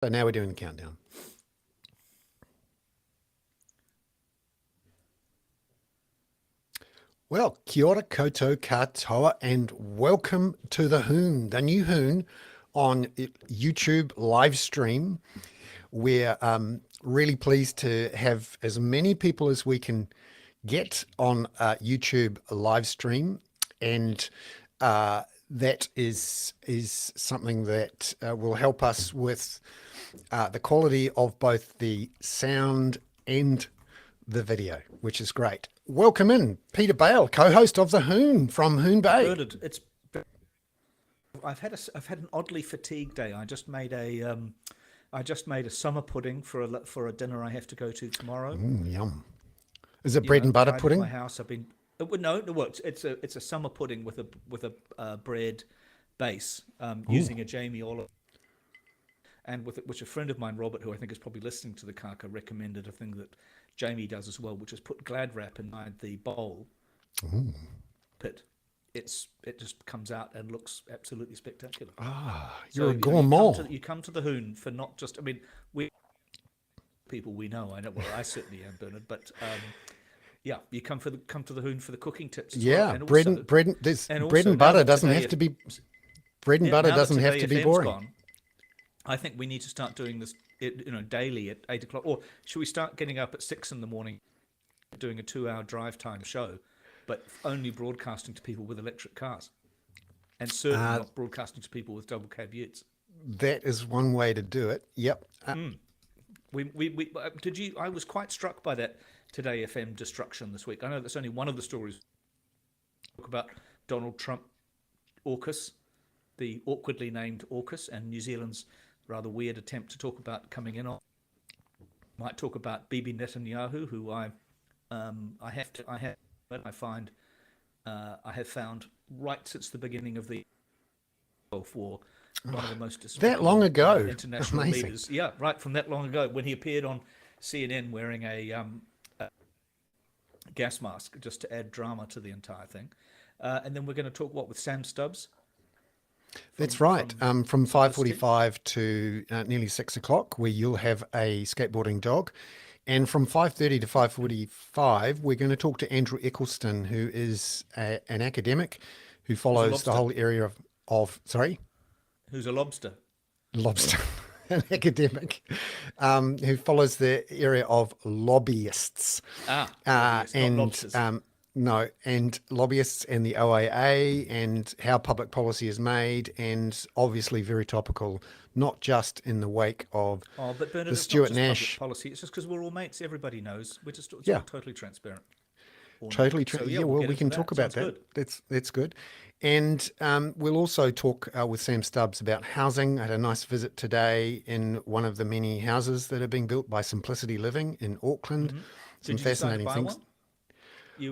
So now we're doing the countdown. Well, kia ora koutou katoa and welcome to the Hoon, the new Hoon on YouTube live stream. We're really pleased to have as many people as we can get on YouTube live stream, and that is something that will help us with the quality of both the sound and the video, which is great. Welcome in, Peter Bale, co-host of the Hoon from Hoon Bay. Bernard, I've had an oddly fatigued day. I just made a summer pudding for a dinner I have to go to tomorrow. Yum. Is it bread and butter pudding? My house. It's a summer pudding with a bread base using a Jamie olive, and which a friend of mine, Robert, who I think is probably listening to the Kaka, recommended a thing that Jamie does as well, which is put glad wrap inside the bowl pit. It just comes out and looks absolutely spectacular. You're a gourmand. You come to the Hoon for not just. I mean, we know. I know. Well, I certainly am, Bernard. But you come to the Hoon for the cooking tips. Yeah, well. bread and butter doesn't have to be. Bread and butter doesn't have to be boring. Gone, I think we need to start doing this, daily at 8 o'clock. Or should we start getting up at 6 in the morning, doing a 2-hour drive time show, but only broadcasting to people with electric cars, and certainly not broadcasting to people with double cab utes? That is one way to do it. Yep. I was quite struck by that Today FM destruction this week. I know that's only one of the stories. Talk about Donald Trump, Orcas, the awkwardly named Orcas, and New Zealand's rather weird attempt to talk about coming in on. Might talk about Bibi Netanyahu, who I have found right since the beginning of the Gulf War, one of the most that long ago, international leaders. Yeah, right from that long ago, when he appeared on CNN wearing a gas mask, just to add drama to the entire thing. And then we're going to talk with Sam Stubbs. That's right. From 5:45 to nearly 6 o'clock, where you'll have a skateboarding dog. And from 5:30 to 5:45, we're going to talk to Andrew Eccleston, who is an academic who follows the whole area of Who's a lobster? An academic who follows the area of lobbyists. And lobbyists and the OAA and how public policy is made, and obviously very topical, not just in the wake of but Bernard, the Stuart Nash policy. It's just because we're all mates. Everybody knows. We're just all totally transparent. Totally. We can talk about that. That's good. And we'll also talk with Sam Stubbs about housing. I had a nice visit today in one of the many houses that are being built by Simplicity Living in Auckland. Some fascinating things.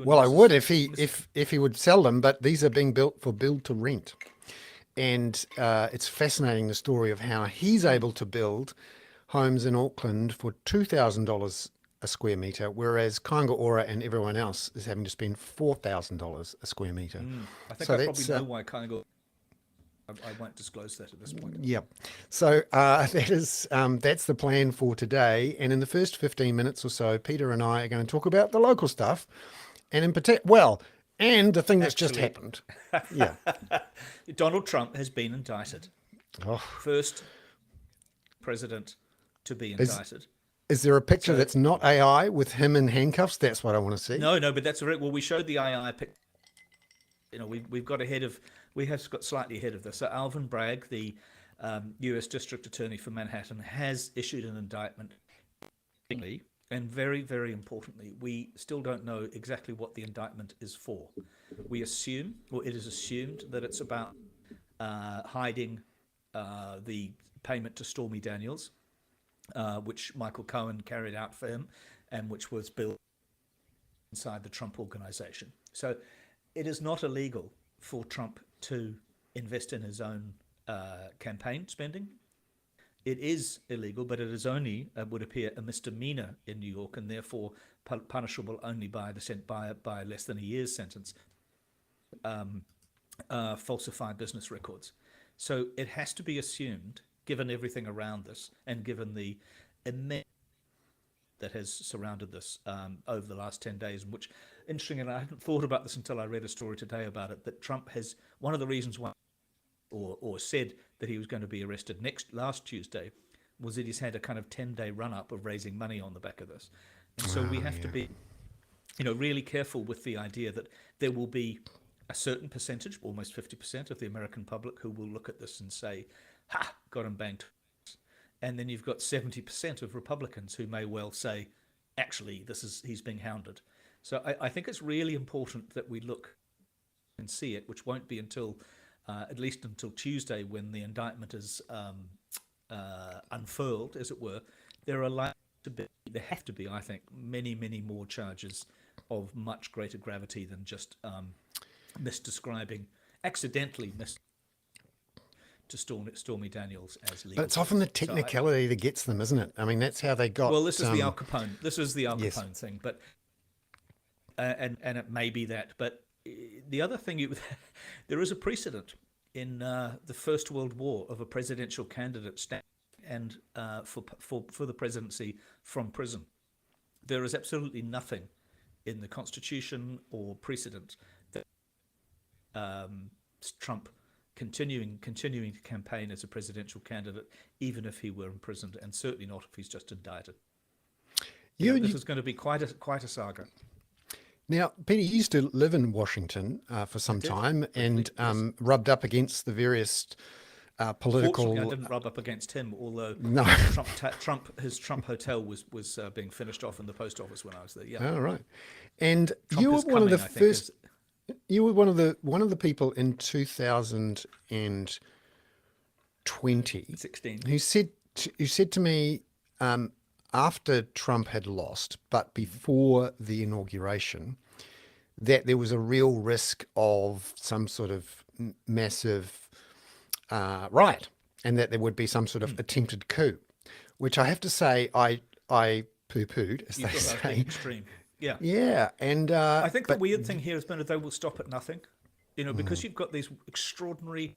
Well, I would if he would sell them, but these are being built for build to rent. And it's fascinating, the story of how he's able to build homes in Auckland for $2,000 a square metre, whereas Kāinga Ora and everyone else is having to spend $4,000 a square metre. I think I probably know why Kāinga. I won't disclose that at this point. Yep. So that's the plan for today. And in the first 15 minutes or so, Peter and I are going to talk about the local stuff, and in particular, and the thing that's just happened. Yeah. Donald Trump has been indicted. Oh. First president to be indicted. Is there a picture that's not AI with him in handcuffs? That's what I want to see. No, but that's right. Well, we showed the AI picture. We have got slightly ahead of this. So Alvin Bragg, the U.S. District Attorney for Manhattan, has issued an indictment. And very, very importantly, we still don't know exactly what the indictment is for. It is assumed that it's about hiding the payment to Stormy Daniels, which Michael Cohen carried out for him, and which was built inside the Trump organization. So it is not illegal for Trump to invest in his own campaign spending. It is illegal, but it is only, would appear, a misdemeanor in New York, and therefore punishable only by less than a year's sentence. Falsify business records. So it has to be assumed given everything around this and given the immense that has surrounded this over the last 10 days, which, interesting, and I hadn't thought about this until I read a story today about it, that Trump has, one of the reasons why, or said that he was going to be arrested last Tuesday, was that he's had a kind of 10-day run-up of raising money on the back of this. And so we have to be, really careful with the idea that there will be a certain percentage, almost 50% of the American public, who will look at this and say, ha, got him banked. And then you've got 70% of Republicans who may well say, actually, he's being hounded. So I think it's really important that we look and see it, which won't be until, at least until Tuesday, when the indictment is unfurled, as it were. There have to be, I think, many, many more charges of much greater gravity than just accidentally to Stormy Daniels as legal. But it's often the technicality that gets them, isn't it? I mean, that's how they got. Well, this is the Al Capone. This is the Al Yes. Capone thing, but and it may be that. But the other thing, there is a precedent in the First World War of a presidential candidate and for the presidency from prison. There is absolutely nothing in the Constitution or precedent that Trump continuing to campaign as a presidential candidate, even if he were imprisoned, and certainly not if he's just indicted. This is going to be quite a saga. Now, Peter, you used to live in Washington for some time and rubbed up against the various political. Fortunately, I didn't rub up against him, although No. his Trump hotel was being finished off in the post office when I was there. Yeah. Oh, right. And Trump you were is one of the coming, I think, first. You were one of the people in 2020 16. who said to me after Trump had lost, but before the inauguration, that there was a real risk of some sort of massive riot, and that there would be some sort of attempted coup, which I have to say I poo-pooed, as You they thought that was being say. extreme. Yeah. Yeah, and I think the weird thing here has been that they will stop at nothing, because you've got these extraordinary.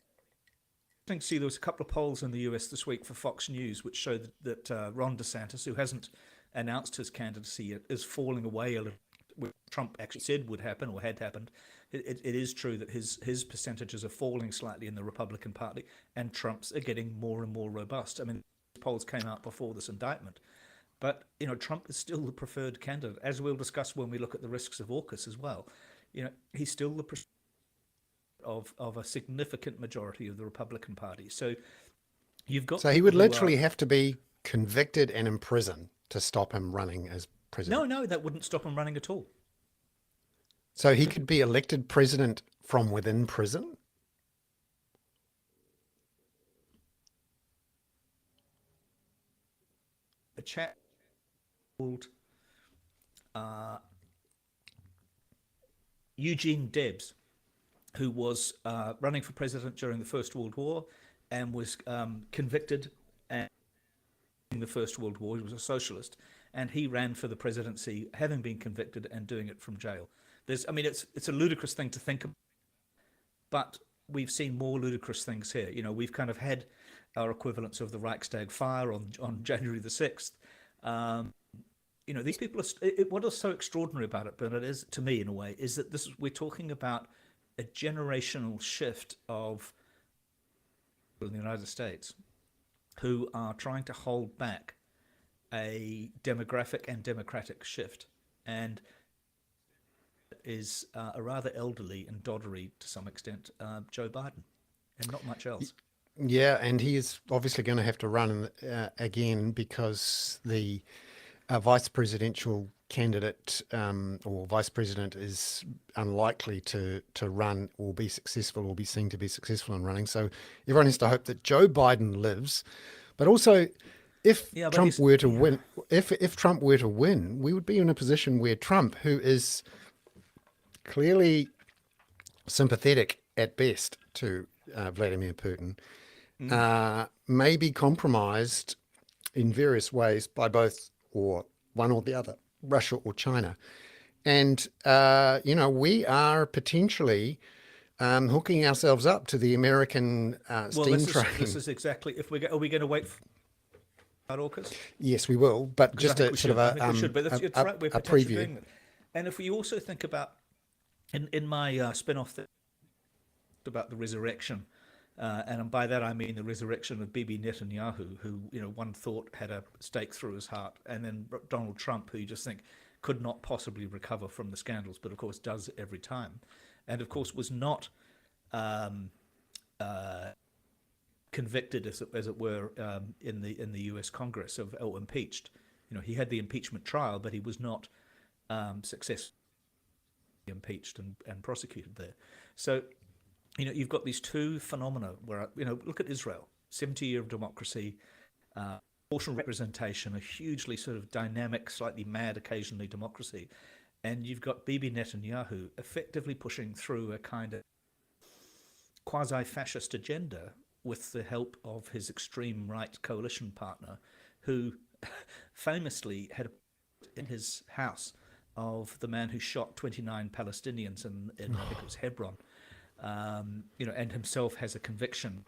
I think, there was a couple of polls in the US this week for Fox News which showed that Ron DeSantis, who hasn't announced his candidacy yet, is falling away a little. What Trump actually said would happen or had happened. It is true that his percentages are falling slightly in the Republican Party, and Trump's are getting more and more robust. I mean, polls came out before this indictment. But, Trump is still the preferred candidate, as we'll discuss when we look at the risks of Orcas as well. He's still the preferred of a significant majority of the Republican Party. So you've got. So he would literally have to be convicted and in prison to stop him running as president. No, that wouldn't stop him running at all. So he could be elected president from within prison? A chap called Eugene Debs, who was running for president during the First World War and was convicted in the First World War. He was a socialist, and he ran for the presidency, having been convicted and doing it from jail. It's a ludicrous thing to think about, but we've seen more ludicrous things here. We've kind of had our equivalents of the Reichstag fire on January the 6th. These people what is so extraordinary about it, but it is, to me in a way, is that we're talking about a generational shift of people in the United States who are trying to hold back a demographic and democratic shift, and is a rather elderly and doddery, to some extent, Joe Biden, and not much else. Yeah, and he is obviously going to have to run again, because the vice presidential candidate or vice president is unlikely to run or be successful or be seen to be successful in running. So everyone has to hope that Joe Biden lives. But also, if Trump were to win, if Trump were to win, we would be in a position where Trump, who is clearly sympathetic at best to Vladimir Putin, may be compromised in various ways by both, or one or the other, Russia or China. And, we are potentially hooking ourselves up to the American steam train. This is exactly. Are we going to wait for Orcas? Yes, we will. But just a sort of a preview. Doing that. And if we also think about in my spin-off about the resurrection, and by that I mean the resurrection of Bibi Netanyahu, who one thought had a stake through his heart, and then Donald Trump, who you just think could not possibly recover from the scandals, but of course does every time, and of course was not convicted, as it were, in the U.S. Congress or impeached. He had the impeachment trial, but he was not successfully impeached and prosecuted there. So, you've got these two phenomena where, look at Israel, 70-year of democracy, proportional representation, a hugely sort of dynamic, slightly mad occasionally democracy. And you've got Bibi Netanyahu effectively pushing through a kind of quasi-fascist agenda with the help of his extreme right coalition partner, who famously had in his house of the man who shot 29 Palestinians in I think it was Hebron, and himself has a conviction,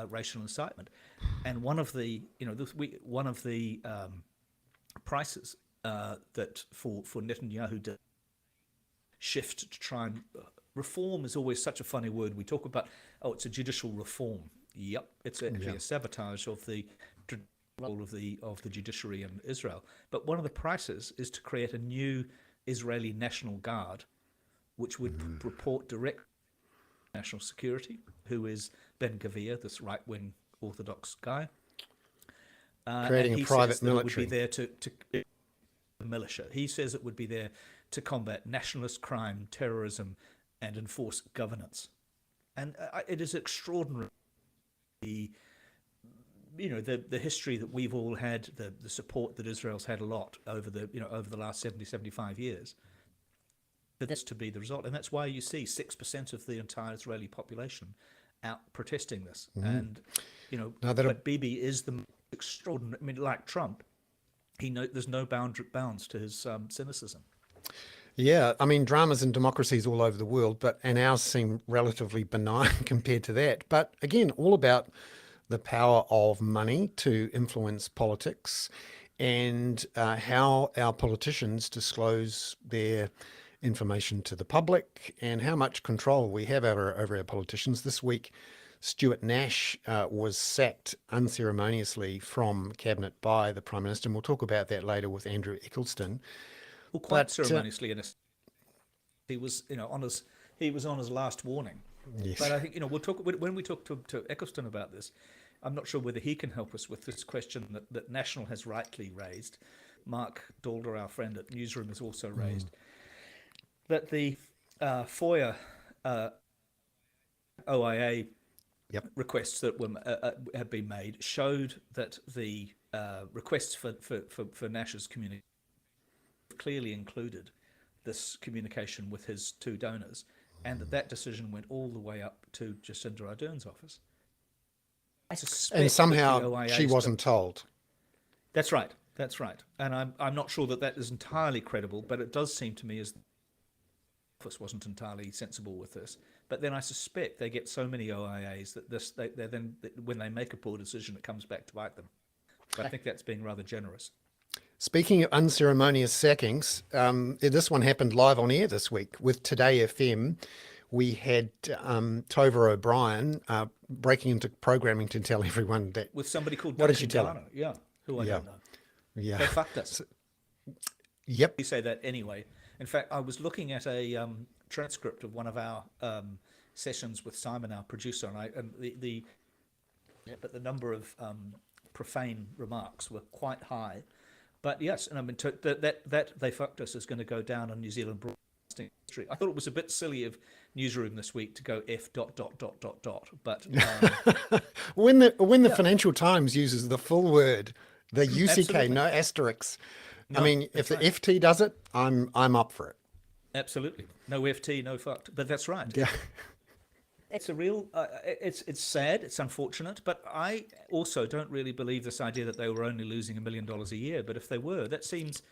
racial incitement. And one of the prices that for Netanyahu to shift to try and reform is always such a funny word. We talk about, it's a judicial reform. Yep, it's actually a sabotage of the role of the judiciary in Israel. But one of the prices is to create a new Israeli National Guard, which would report direct national security, who is Ben Gvir, this right-wing Orthodox guy. Creating a private military. It would be there to militia. He says it would be there to combat nationalist crime, terrorism, and enforce governance. And it is extraordinary, the history that we've all had, the support that Israel's had a lot over the last 70, 75 years. But that's to be the result. And that's why you see 6% of the entire Israeli population out protesting this. And, but Bibi is the extraordinary, like Trump, there's no bounds to his cynicism. Yeah, dramas and democracies all over the world, and ours seem relatively benign compared to that. But again, all about the power of money to influence politics and how our politicians disclose their information to the public and how much control we have over our politicians. This week, Stuart Nash was sacked unceremoniously from cabinet by the Prime Minister, and we'll talk about that later with Andrew Eccleston. Well, quite ceremoniously, he was on his last warning. Yes. But I think we'll talk when we talk to Eccleston about this. I'm not sure whether he can help us with this question that National has rightly raised. Mark Dalder, our friend at Newsroom, has also raised that the FOIA OIA requests that have been made showed that the requests for Nash's communication clearly included this communication with his two donors, and that decision went all the way up to Jacinda Ardern's office. And somehow she wasn't told. That's right. And I'm not sure that is entirely credible, but it does seem to me as the office wasn't entirely sensible with this. But then I suspect they get so many OIAs that they then when they make a poor decision, it comes back to bite them. But I think that's being rather generous. Speaking of unceremonious sackings, this one happened live on air this week with Today FM. We had Tova O'Brien breaking into programming to tell everyone that... With somebody called What did she tell him? Yeah, who I don't know. Yeah. They fucked us. Yep. You say that anyway. In fact, I was looking at a transcript of one of our sessions with Simon, our producer, and the number of profane remarks were quite high. But yes, and that they fucked us is going to go down on New Zealand broadcasting history. I thought it was a bit silly of Newsroom this week to go F ... But when the Financial Times uses the full word, the UCK, Absolutely. no asterisks. No, if the FT does it, I'm up for it. Absolutely, no FT, no fucked. But that's right. Yeah. It's a real. It's sad. It's unfortunate. But I also don't really believe this idea that they were only losing $1 million a year. But if they were, that seems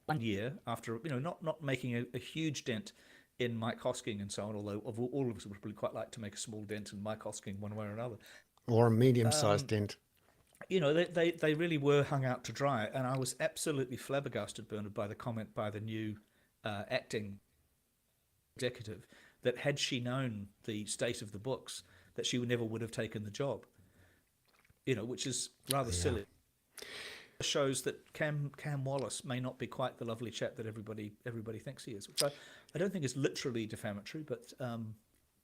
1 year after not making a huge dent in Mike Hosking and so on, although all of us would probably quite like to make a small dent in Mike Hosking one way or another. Or a medium-sized dent. They really were hung out to dry, and I was absolutely flabbergasted, Bernard, by the comment by the new acting executive that had she known the state of the books, that she never would have taken the job. Which is rather silly. Shows that Cam Wallace may not be quite the lovely chap that everybody thinks he is, which I don't think is literally defamatory, but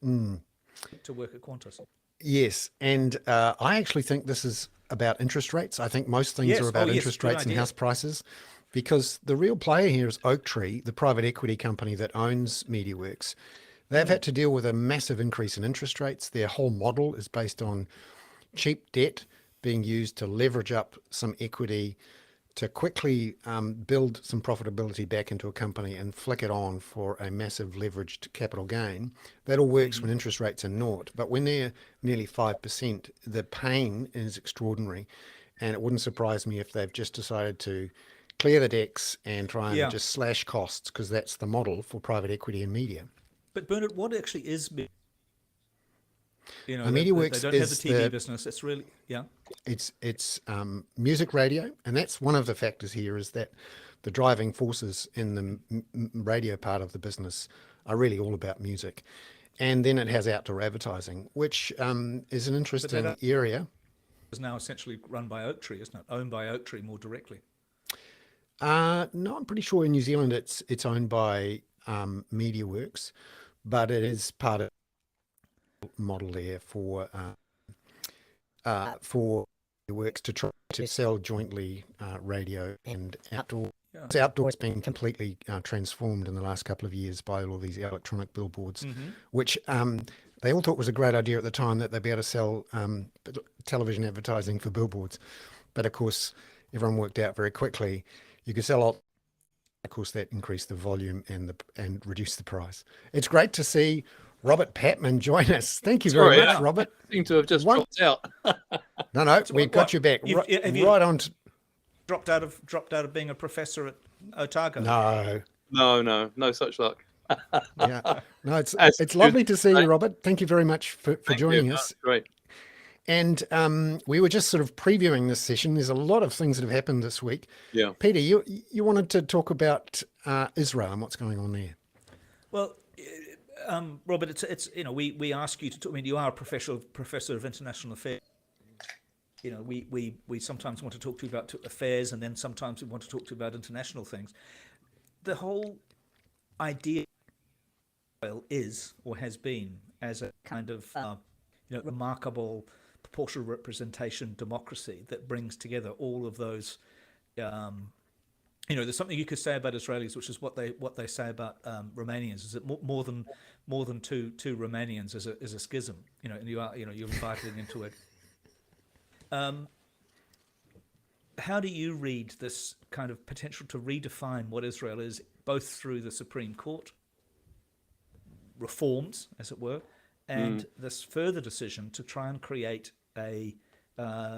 to work at Qantas. Yes, and I actually think this is about interest rates. I think most things are about interest rates and house prices, because the real player here is Oaktree, the private equity company that owns MediaWorks. They've had to deal with a massive increase in interest rates. Their whole model is based on cheap debt being used to leverage up some equity to quickly build some profitability back into a company and flick it on for a massive leveraged capital gain. That all works when interest rates are naught, but when they're nearly 5%, the pain is extraordinary. And it wouldn't surprise me if they've just decided to clear the decks and try and just slash costs, because that's the model for private equity and media. But Bernard, what actually is MediaWorks they don't have the TV business. It's really It's music radio, and that's one of the factors here, is that the driving forces in the radio part of the business are really all about music. And then it has outdoor advertising, which is an interesting area. Is now essentially run by Oaktree, isn't it? Owned by Oaktree more directly. No, I'm pretty sure in New Zealand it's owned by MediaWorks, but it is part of the model there for MediaWorks to try to sell jointly radio and outdoor. Yeah. Outdoor's been completely transformed in the last couple of years by all these electronic billboards, which they all thought was a great idea at the time, that they'd be able to sell television advertising for billboards. But of course, everyone worked out very quickly you could sell. Of course, that increased the volume and reduced the price. It's great to see Robert Patman join us. Thank you very much, Robert. I seem to have just dropped out. No, we've got you back. Right on. Dropped out of being a professor at Otago. No such luck. Yeah, no, it's lovely to see you, Robert. Thank you very much for joining us. Great. And we were just sort of previewing this session. There's a lot of things that have happened this week. Yeah, Peter, you wanted to talk about Israel and what's going on there. Well, Robert, it's we ask you to talk. I mean, you are a professor of international affairs. We sometimes want to talk to you about affairs, and then sometimes we want to talk to you about international things. The whole idea is, or has been, as a kind of remarkable proportional representation democracy that brings together all of those. There's something you could say about Israelis, which is what they say about Romanians. Is that more than two Romanians is a schism? And you're invited into it. How do you read this kind of potential to redefine what Israel is, both through the Supreme Court reforms, as it were, and this further decision to try and create a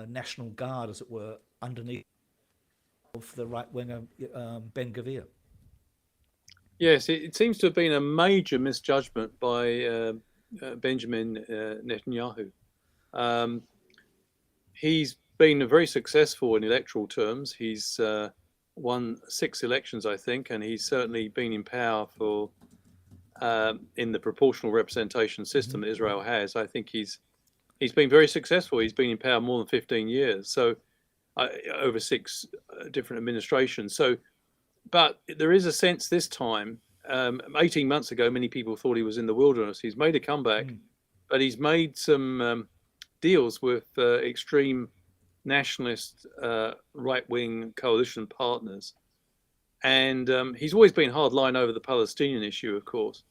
national guard, as it were, underneath of the right-winger Ben-Gvir? Yes, it seems to have been a major misjudgment by Benjamin Netanyahu. He's been very successful in electoral terms. He's won 6 elections, I think, and he's certainly been in power for in the proportional representation system that Israel has. I think he's been very successful. He's been in power more than 15 years, so over 6 different administrations. So, but there is a sense this time. 18 months ago, many people thought he was in the wilderness. He's made a comeback, but he's made some deals with extreme nationalist right-wing coalition partners. And he's always been hardline over the Palestinian issue, of course.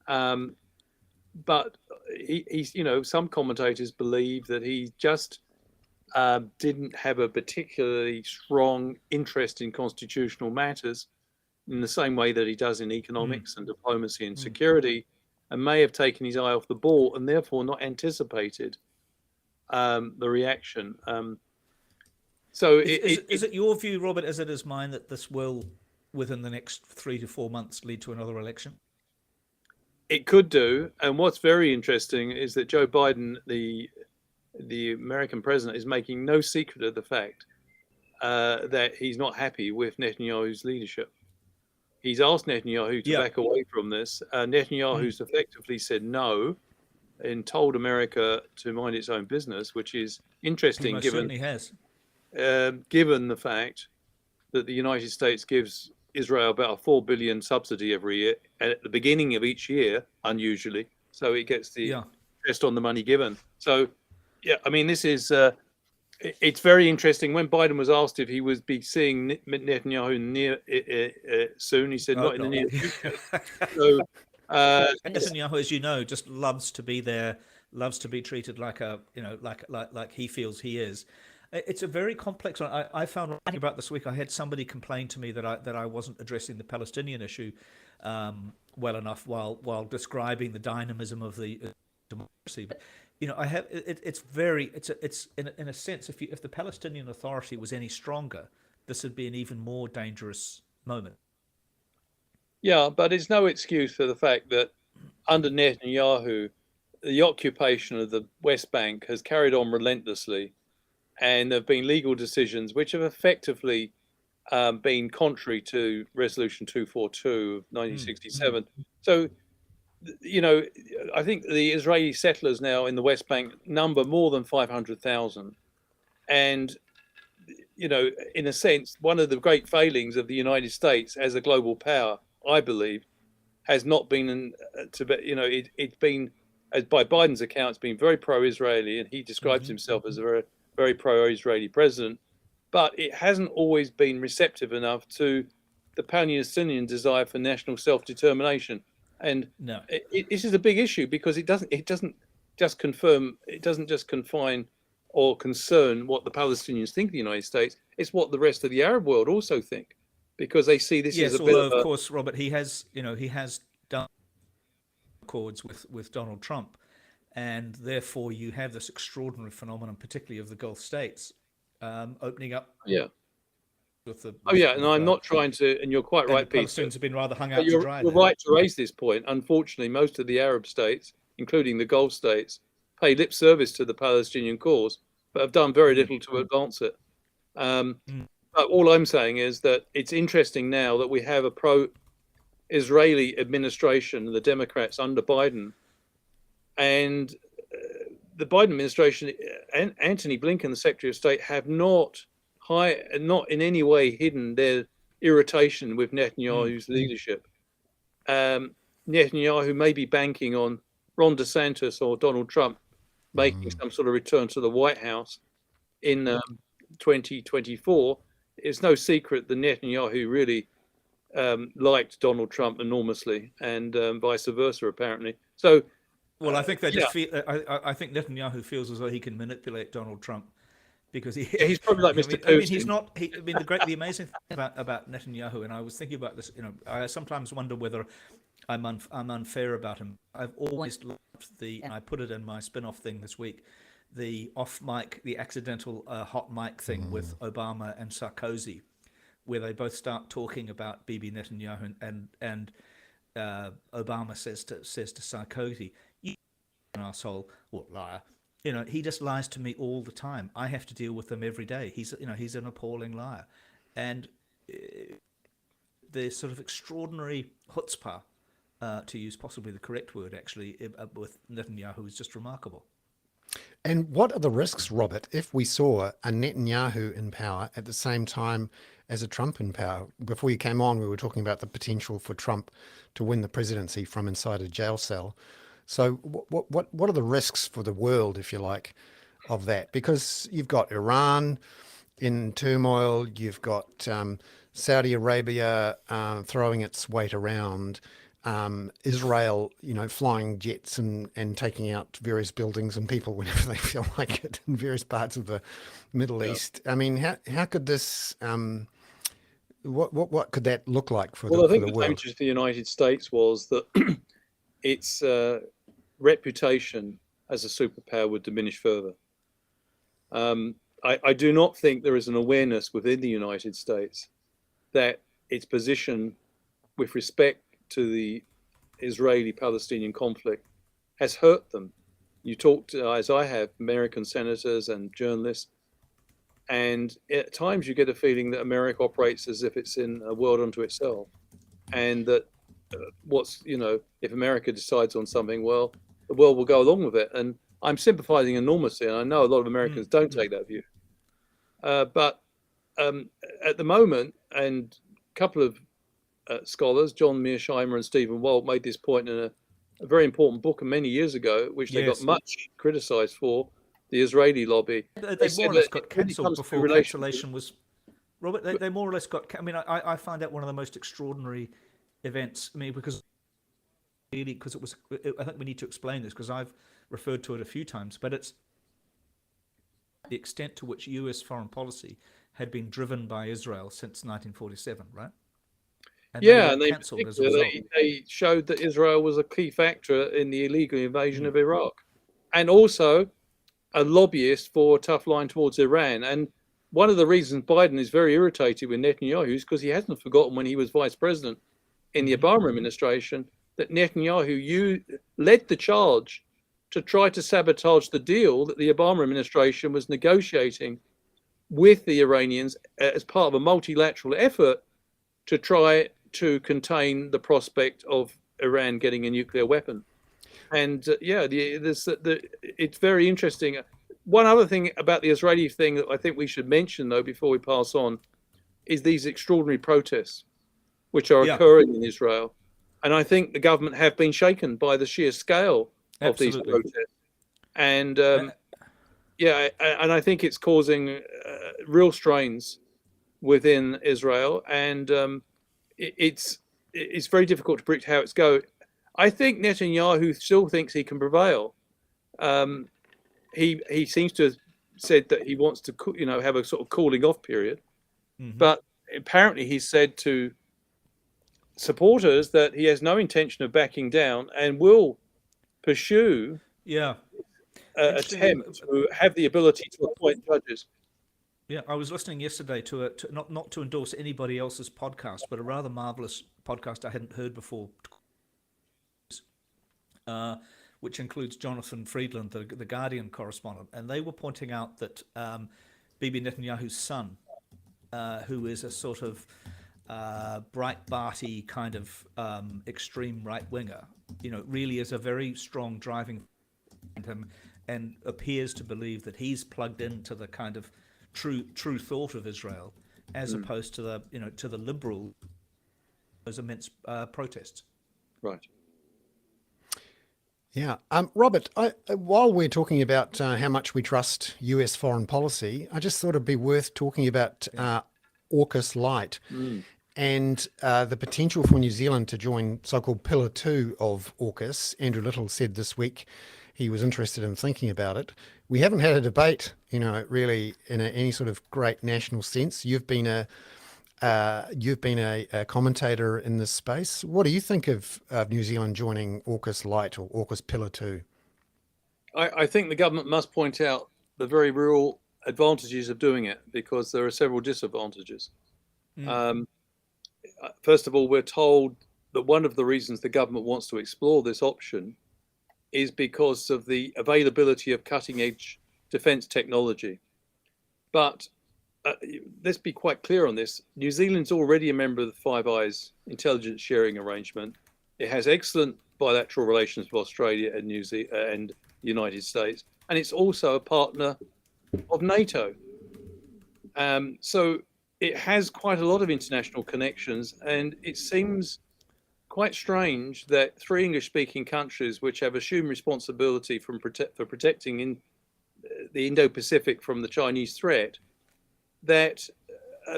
But he's, some commentators believe that he just didn't have a particularly strong interest in constitutional matters in the same way that he does in economics and diplomacy and security, and may have taken his eye off the ball and therefore not anticipated the reaction. So is it your view, Robert, as it is mine, that this will, within the next 3 to 4 months, lead to another election? It could do. And what's very interesting is that Joe Biden, the American president, is making no secret of the fact that he's not happy with Netanyahu's leadership. He's asked Netanyahu to back away from this. Netanyahu's effectively said no and told America to mind its own business, which is interesting given the fact that the United States gives Israel about a $4 billion subsidy every year at the beginning of each year, unusually. So it gets the interest on the money given. So, yeah, I mean, this is it's very interesting. When Biden was asked if he would be seeing Netanyahu soon, he said not in the near future. So, Netanyahu, as you know, just loves to be there, loves to be treated like like he feels he is. It's a very complex one. I found writing about this week, I had somebody complain to me that I wasn't addressing the Palestinian issue well enough while describing the dynamism of the democracy. But it's in a sense, if the Palestinian Authority was any stronger, this would be an even more dangerous moment. Yeah, but it's no excuse for the fact that under Netanyahu, the occupation of the West Bank has carried on relentlessly. And there have been legal decisions which have effectively been contrary to Resolution 242 of 1967. So, I think the Israeli settlers now in the West Bank number more than 500,000. And, in a sense, one of the great failings of the United States as a global power, I believe, has not been it's been, as by Biden's account, it's been very pro-Israeli, and he describes himself as a very pro-Israeli president, but it hasn't always been receptive enough to the Palestinian desire for national self-determination. And this is a big issue because it doesn't just confine or concern what the Palestinians think of the United States. It's what the rest of the Arab world also think, because they see this as a bit of course, Robert, he has done accords with Donald Trump. And therefore, you have this extraordinary phenomenon, particularly of the Gulf states, opening up. Yeah. And I'm not trying to. And you're quite right, Pete. Palestinians have been rather hung out to dry. You're right to raise this point. Unfortunately, most of the Arab states, including the Gulf states, pay lip service to the Palestinian cause, but have done very little to advance it. But all I'm saying is that it's interesting now that we have a pro-Israeli administration, the Democrats under Biden. And the Biden administration and Antony Blinken, the Secretary of State, have not in any way hidden their irritation with Netanyahu's leadership. Netanyahu may be banking on Ron DeSantis or Donald Trump making some sort of return to the White House in 2024. It's no secret that Netanyahu really liked Donald Trump enormously, and vice versa, apparently. So. Well, I think they just feel. I think Netanyahu feels as though he can manipulate Donald Trump because he's probably like Mr. Putin. I mean, he's not. The amazing thing about Netanyahu, and I was thinking about this. I sometimes wonder whether I'm unfair about him. I've always loved and I put it in my spin-off thing this week, the off mic, the accidental hot mic thing with Obama and Sarkozy, where they both start talking about Bibi Netanyahu, and Obama says to Sarkozy, "You an asshole or liar. He just lies to me all the time. I have to deal with him every day. He's an appalling liar." And the sort of extraordinary chutzpah, to use possibly the correct word actually, with Netanyahu is just remarkable. And what are the risks, Robert, if we saw a Netanyahu in power at the same time as a Trump in power? Before you came on, we were talking about the potential for Trump to win the presidency from inside a jail cell. So what are the risks for the world, if you like, of that? Because you've got Iran in turmoil, you've got Saudi Arabia throwing its weight around, Israel, flying jets and taking out various buildings and people whenever they feel like it in various parts of the Middle East. I mean, how could this? What could that look like for the world? Well, I think the damage to the United States was that its reputation as a superpower would diminish further. I do not think there is an awareness within the United States that its position with respect to the Israeli-Palestinian conflict has hurt them. You talked, as I have, American senators and journalists, and at times you get a feeling that America operates as if it's in a world unto itself, and that if America decides on something, well, the world will go along with it. And I'm sympathizing enormously, and I know a lot of Americans don't take that view. But at the moment, and a couple of scholars, John Mearsheimer and Stephen Walt, made this point in a very important book many years ago, which they got much criticized for, the Israeli lobby. They more or less got cancelled before cancellation was... Robert, they more or less got... I mean, I find that one of the most extraordinary events. I mean, because it was... I think we need to explain this, because I've referred to it a few times, but it's the extent to which US foreign policy had been driven by Israel since 1947, right? And they showed that Israel was a key factor in the illegal invasion of Iraq, and also a lobbyist for a tough line towards Iran. And one of the reasons Biden is very irritated with Netanyahu is because he hasn't forgotten when he was vice president in the Obama administration that Netanyahu led the charge to try to sabotage the deal that the Obama administration was negotiating with the Iranians as part of a multilateral effort to try to contain the prospect of Iran getting a nuclear weapon. And it's very interesting. One other thing about the Israeli thing that I think we should mention, though, before we pass on, is these extraordinary protests which are occurring in Israel. And I think the government have been shaken by the sheer scale of these protests. And and I think it's causing real strains within Israel, and it's very difficult to predict how it's going. I think Netanyahu still thinks he can prevail. He seems to have said that he wants to, have a sort of cooling off period, but apparently he said to supporters that he has no intention of backing down and will pursue attempt to have the ability to appoint judges. Yeah, I was listening yesterday to not to endorse anybody else's podcast, but a rather marvelous podcast I hadn't heard before, which includes Jonathan Friedland, the Guardian correspondent, and they were pointing out that Bibi Netanyahu's son, who is a sort of Breitbarty kind of extreme right winger, really is a very strong driving him, and appears to believe that he's plugged into the kind of true thought of Israel, as opposed to the liberal, those immense protests. Right. Yeah. Robert, while we're talking about how much we trust US foreign policy, I just thought it'd be worth talking about AUKUS Light and the potential for New Zealand to join so-called Pillar 2 of AUKUS. Andrew Little said this week he was interested in thinking about it. We haven't had a debate, really in any sort of great national sense. You've been a commentator in this space. What do you think of New Zealand joining AUKUS Light or AUKUS Pillar 2? I think the government must point out the very real advantages of doing it, because there are several disadvantages. First of all, we're told that one of the reasons the government wants to explore this option is because of the availability of cutting-edge defence technology. But let's be quite clear on this. New Zealand's already a member of the Five Eyes intelligence sharing arrangement. It has excellent bilateral relations with Australia and New Zealand and the United States, and it's also a partner of NATO. So it has quite a lot of international connections, and it seems quite strange that three English-speaking countries, which have assumed responsibility for protecting the Indo-Pacific from the Chinese threat, that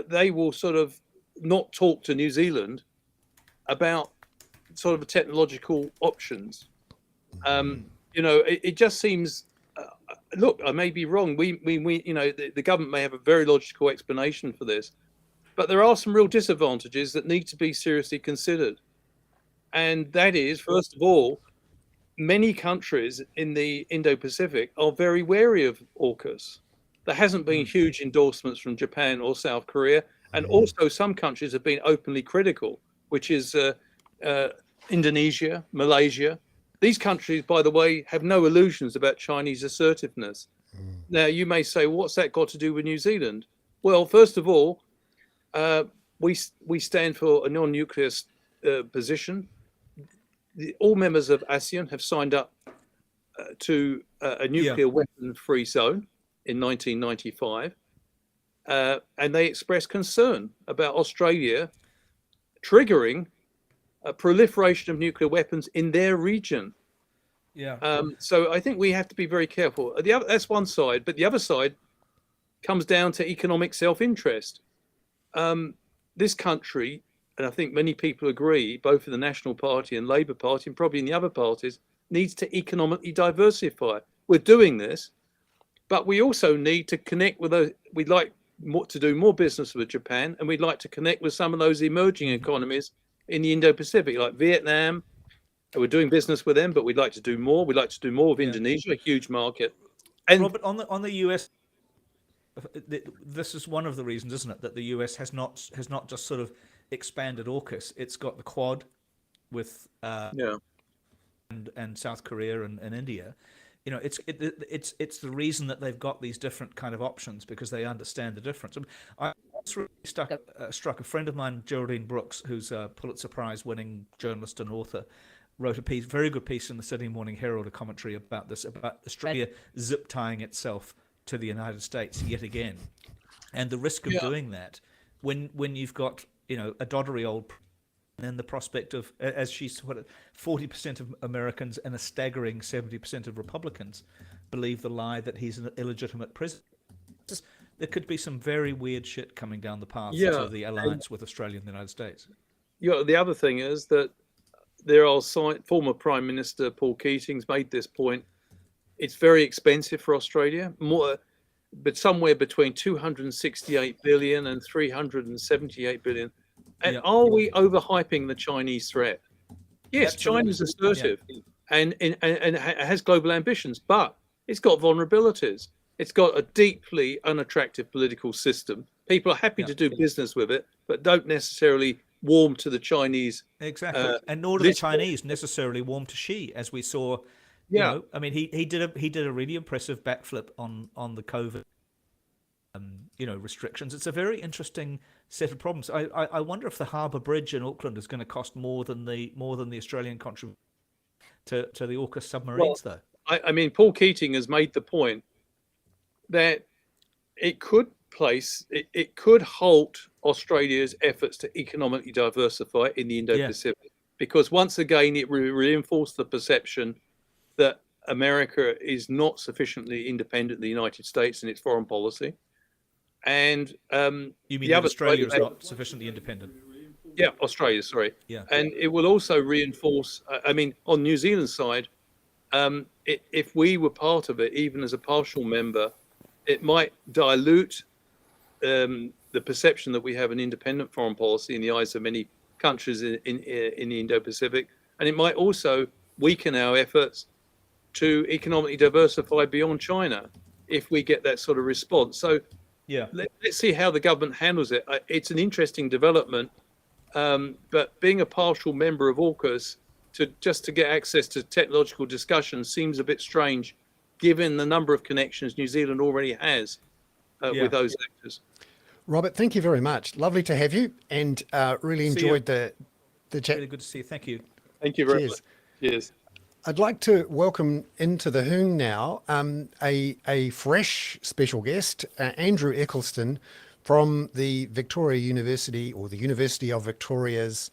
they will sort of not talk to New Zealand about sort of technological options. It just seems. Look, I may be wrong. The government may have a very logical explanation for this, but there are some real disadvantages that need to be seriously considered. And that is, first of all, many countries in the Indo-Pacific are very wary of AUKUS. There hasn't been huge endorsements from Japan or South Korea, and also some countries have been openly critical, which is Indonesia, Malaysia. These countries, by the way, have no illusions about Chinese assertiveness. Now, you may say, what's that got to do with New Zealand? Well, first of all, we stand for a non-nuclear position. All members of ASEAN have signed up to a nuclear weapon-free zone in 1995, and they expressed concern about Australia triggering a proliferation of nuclear weapons in their region. So I think we have to be very careful. That's one side, but the other side comes down to economic self-interest. This country, and I think many people agree, both in the National Party and Labour Party, and probably in the other parties, needs to economically diversify. We're doing this, but we also need to connect with those. We'd like to do more business with Japan, and we'd like to connect with some of those emerging economies in the Indo-Pacific, like Vietnam. We're doing business with them, but we'd like to do more. We'd like to do more with Indonesia, a huge market. And Robert, on the US, this is one of the reasons, isn't it, that the US has not just sort of expanded AUKUS. It's got the Quad with and South Korea and India. You know, it's the reason that they've got these different kind of options, because they understand the difference. I really struck a friend of mine, Geraldine Brooks, who's a Pulitzer Prize winning journalist and author, wrote a very good piece in the Sydney Morning Herald, a commentary about this, about Australia zip tying itself to the United States yet again, and the risk of doing that when you've got, you know, a doddery old, and then the prospect of, as she's put it, 40% of Americans and a staggering 70% of Republicans believe the lie that he's an illegitimate president. There could be some very weird shit coming down the path to the alliance with Australia and the United States. The other thing is that there are former Prime Minister Paul Keating's made this point. It's very expensive for Australia, but somewhere between 268 billion and 378 billion. And are we overhyping the Chinese threat? Yes, China's assertive and has global ambitions, but it's got vulnerabilities. It's got a deeply unattractive political system. People are happy to do business with it, but don't necessarily warm to the Chinese. Exactly, and nor do the Chinese necessarily warm to Xi, as we saw. You know, I mean, he did a really impressive backflip on the COVID, restrictions. It's a very interesting set of problems. I wonder if the Harbour Bridge in Auckland is going to cost more than the Australian contribution to the AUKUS submarines, though. I mean, Paul Keating has made the point that it could halt Australia's efforts to economically diversify in the Indo-Pacific, because once again it reinforced the perception that America is not sufficiently independent of the United States in its foreign policy. And you mean that Australia is not sufficiently independent? Yeah, Australia, sorry. Yeah. And it will also reinforce, I mean, on New Zealand's side, if we were part of it, even as a partial member, it might dilute the perception that we have an independent foreign policy in the eyes of many countries in the Indo-Pacific. And it might also weaken our efforts to economically diversify beyond China if we get that sort of response. So let's see how the government handles it. It's an interesting development, but being a partial member of AUKUS to get access to technological discussion seems a bit strange, given the number of connections New Zealand already has with those actors. Robert, thank you very much. Lovely to have you, and really enjoyed the chat. Really good to see you. Thank you. Thank you very much. Cheers. I'd like to welcome into the Hoon now a fresh special guest, Andrew Eccleston from the Victoria University, or the University of Victoria's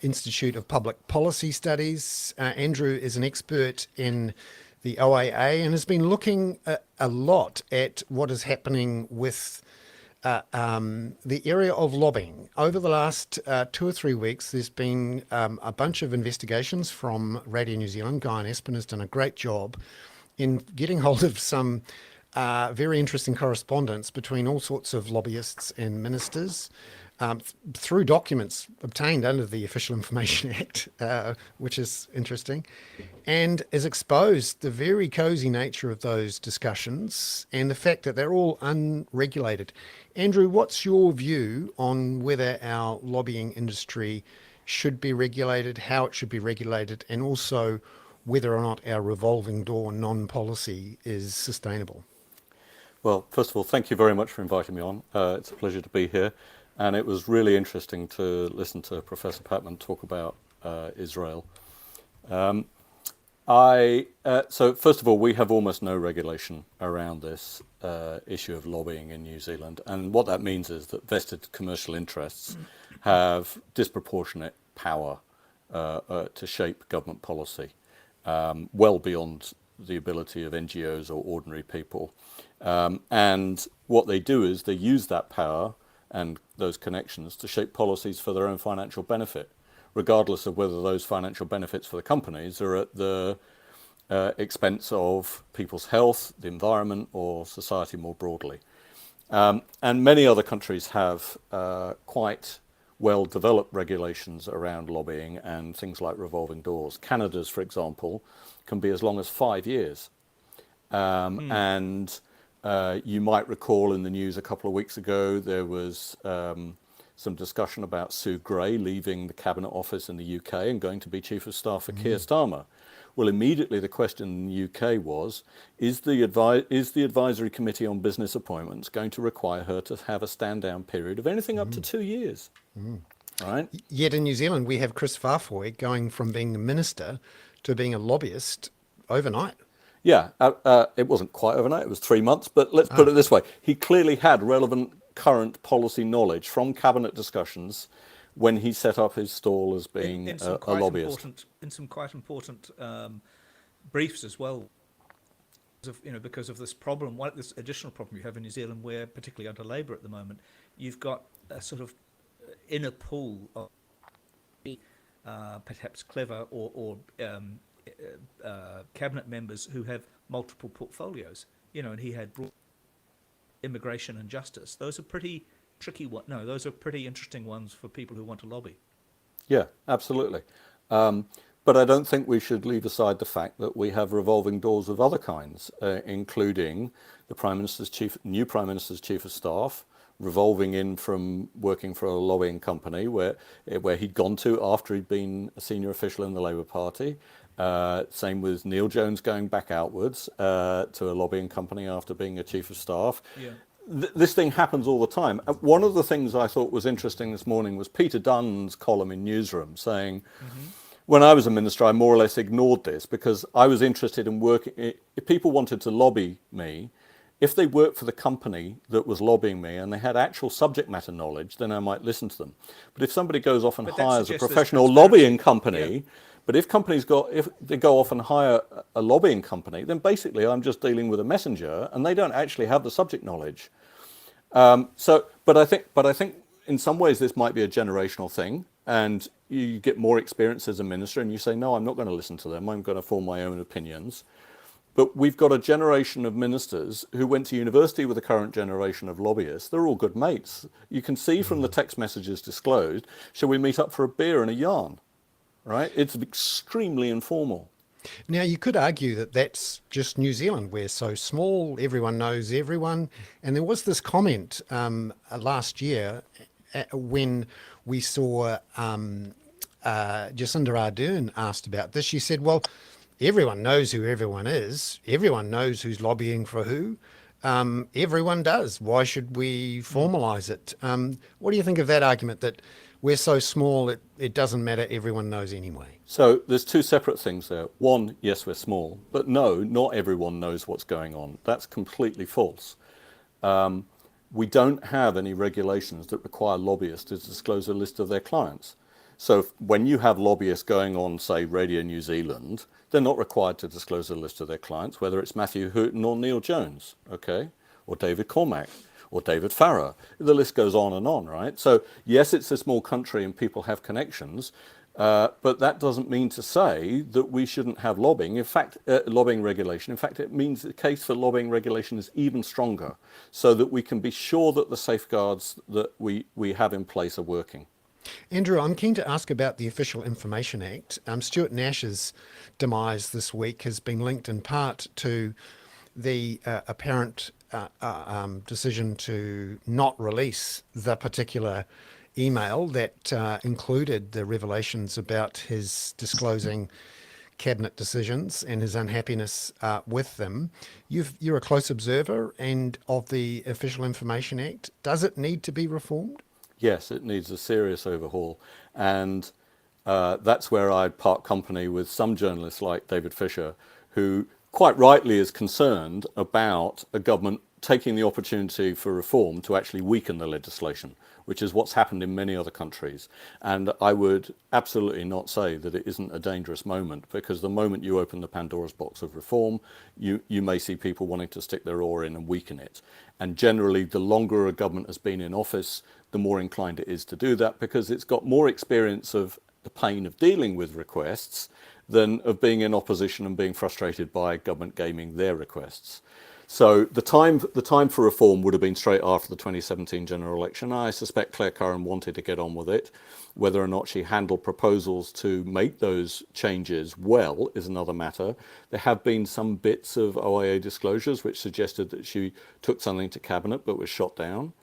Institute of Public Policy Studies. Andrew is an expert in the OAA and has been looking a lot at what is happening with the area of lobbying. Over the last 2 or 3 weeks, there's been a bunch of investigations from Radio New Zealand. Guy and Espen has done a great job in getting hold of some very interesting correspondence between all sorts of lobbyists and ministers through documents obtained under the Official Information Act, which is interesting, and has exposed the very cosy nature of those discussions and the fact that they're all unregulated. Andrew, what's your view on whether our lobbying industry should be regulated, how it should be regulated, and also whether or not our revolving door non-policy is sustainable. Well, first of all, thank you very much for inviting me on. It's a pleasure to be here. And it was really interesting to listen to Professor Patman talk about Israel. So first of all, we have almost no regulation around this issue of lobbying in New Zealand. And what that means is that vested commercial interests have disproportionate power to shape government policy, well beyond the ability of NGOs or ordinary people. And what they do is they use that power and those connections to shape policies for their own financial benefit, regardless of whether those financial benefits for the companies are at the expense of people's health, the environment, or society more broadly. And many other countries have quite well-developed regulations around lobbying and things like revolving doors. Canada's, for example, can be as long as 5 years. And you might recall in the news a couple of weeks ago, there was some discussion about Sue Gray leaving the Cabinet Office in the UK and going to be Chief of Staff for Keir Starmer. Well, immediately the question in the UK was, is the Advisory Committee on Business Appointments going to require her to have a stand-down period of anything up to 2 years? Right? Yet in New Zealand, we have Chris Farfoy going from being a minister to being a lobbyist overnight. Yeah, it wasn't quite overnight, it was 3 months, but let's put it this way. He clearly had relevant current policy knowledge from cabinet discussions when he set up his stall as being a lobbyist. In some quite important briefs as well, because of this problem, this additional problem you have in New Zealand, where particularly under Labour at the moment, you've got a sort of inner pool of perhaps clever or cabinet members who have multiple portfolios, and he had immigration and justice. Those are pretty tricky those are pretty interesting ones for people who want to lobby. Yeah, absolutely. But I don't think we should leave aside the fact that we have revolving doors of other kinds, including the new Prime Minister's Chief of Staff, revolving in from working for a lobbying company where he'd gone to after he'd been a senior official in the Labour Party. Same with Neil Jones going back outwards to a lobbying company after being a Chief of Staff. Yeah. This thing happens all the time. One of the things I thought was interesting this morning was Peter Dunn's column in Newsroom saying, when I was a minister, I more or less ignored this because I was interested in working. If people wanted to lobby me, if they worked for the company that was lobbying me and they had actual subject matter knowledge, then I might listen to them. But if somebody goes off and hires a professional lobbying company, but if they go off and hire a lobbying company, then basically I'm just dealing with a messenger, and they don't actually have the subject knowledge. But I think in some ways this might be a generational thing, and you get more experience as a minister, and you say, no, I'm not going to listen to them. I'm going to form my own opinions. But we've got a generation of ministers who went to university with the current generation of lobbyists. They're all good mates. You can see from the text messages disclosed, shall we meet up for a beer and a yarn? Right? It's extremely informal. Now, you could argue that that's just New Zealand. We're so small, everyone knows everyone. And there was this comment last year when we saw Jacinda Ardern asked about this. She said, well, everyone knows who everyone is. Everyone knows who's lobbying for who. Everyone does. Why should we formalise it? What do you think of that argument that we're so small, it doesn't matter, everyone knows anyway? So there's two separate things there. One, yes, we're small, but no, not everyone knows what's going on. That's completely false. We don't have any regulations that require lobbyists to disclose a list of their clients. So when you have lobbyists going on, say, Radio New Zealand, they're not required to disclose a list of their clients, whether it's Matthew Hoon or Neil Jones, okay, or David Cormack, or David Farrar. The list goes on, right? So yes, it's a small country and people have connections, but that doesn't mean to say that we shouldn't have lobbying. In fact, lobbying regulation. In fact, it means the case for lobbying regulation is even stronger, so that we can be sure that the safeguards that we have in place are working. Andrew, I'm keen to ask about the Official Information Act. Stuart Nash's demise this week has been linked in part to the apparent decision to not release the particular email that included the revelations about his disclosing cabinet decisions and his unhappiness with them. You're a close observer and of the Official Information Act. Does it need to be reformed? Yes, it needs a serious overhaul. And that's where I'd part company with some journalists like David Fisher, who quite rightly is concerned about a government taking the opportunity for reform to actually weaken the legislation, which is what's happened in many other countries. And I would absolutely not say that it isn't a dangerous moment, because the moment you open the Pandora's box of reform, you may see people wanting to stick their oar in and weaken it. And generally, the longer a government has been in office, the more inclined it is to do that, because it's got more experience of the pain of dealing with requests than of being in opposition and being frustrated by government gaming their requests. So the time for reform would have been straight after the 2017 general election. I suspect Claire Curran wanted to get on with it. Whether or not she handled proposals to make those changes well is another matter. There have been some bits of OIA disclosures which suggested that she took something to cabinet but was shot down.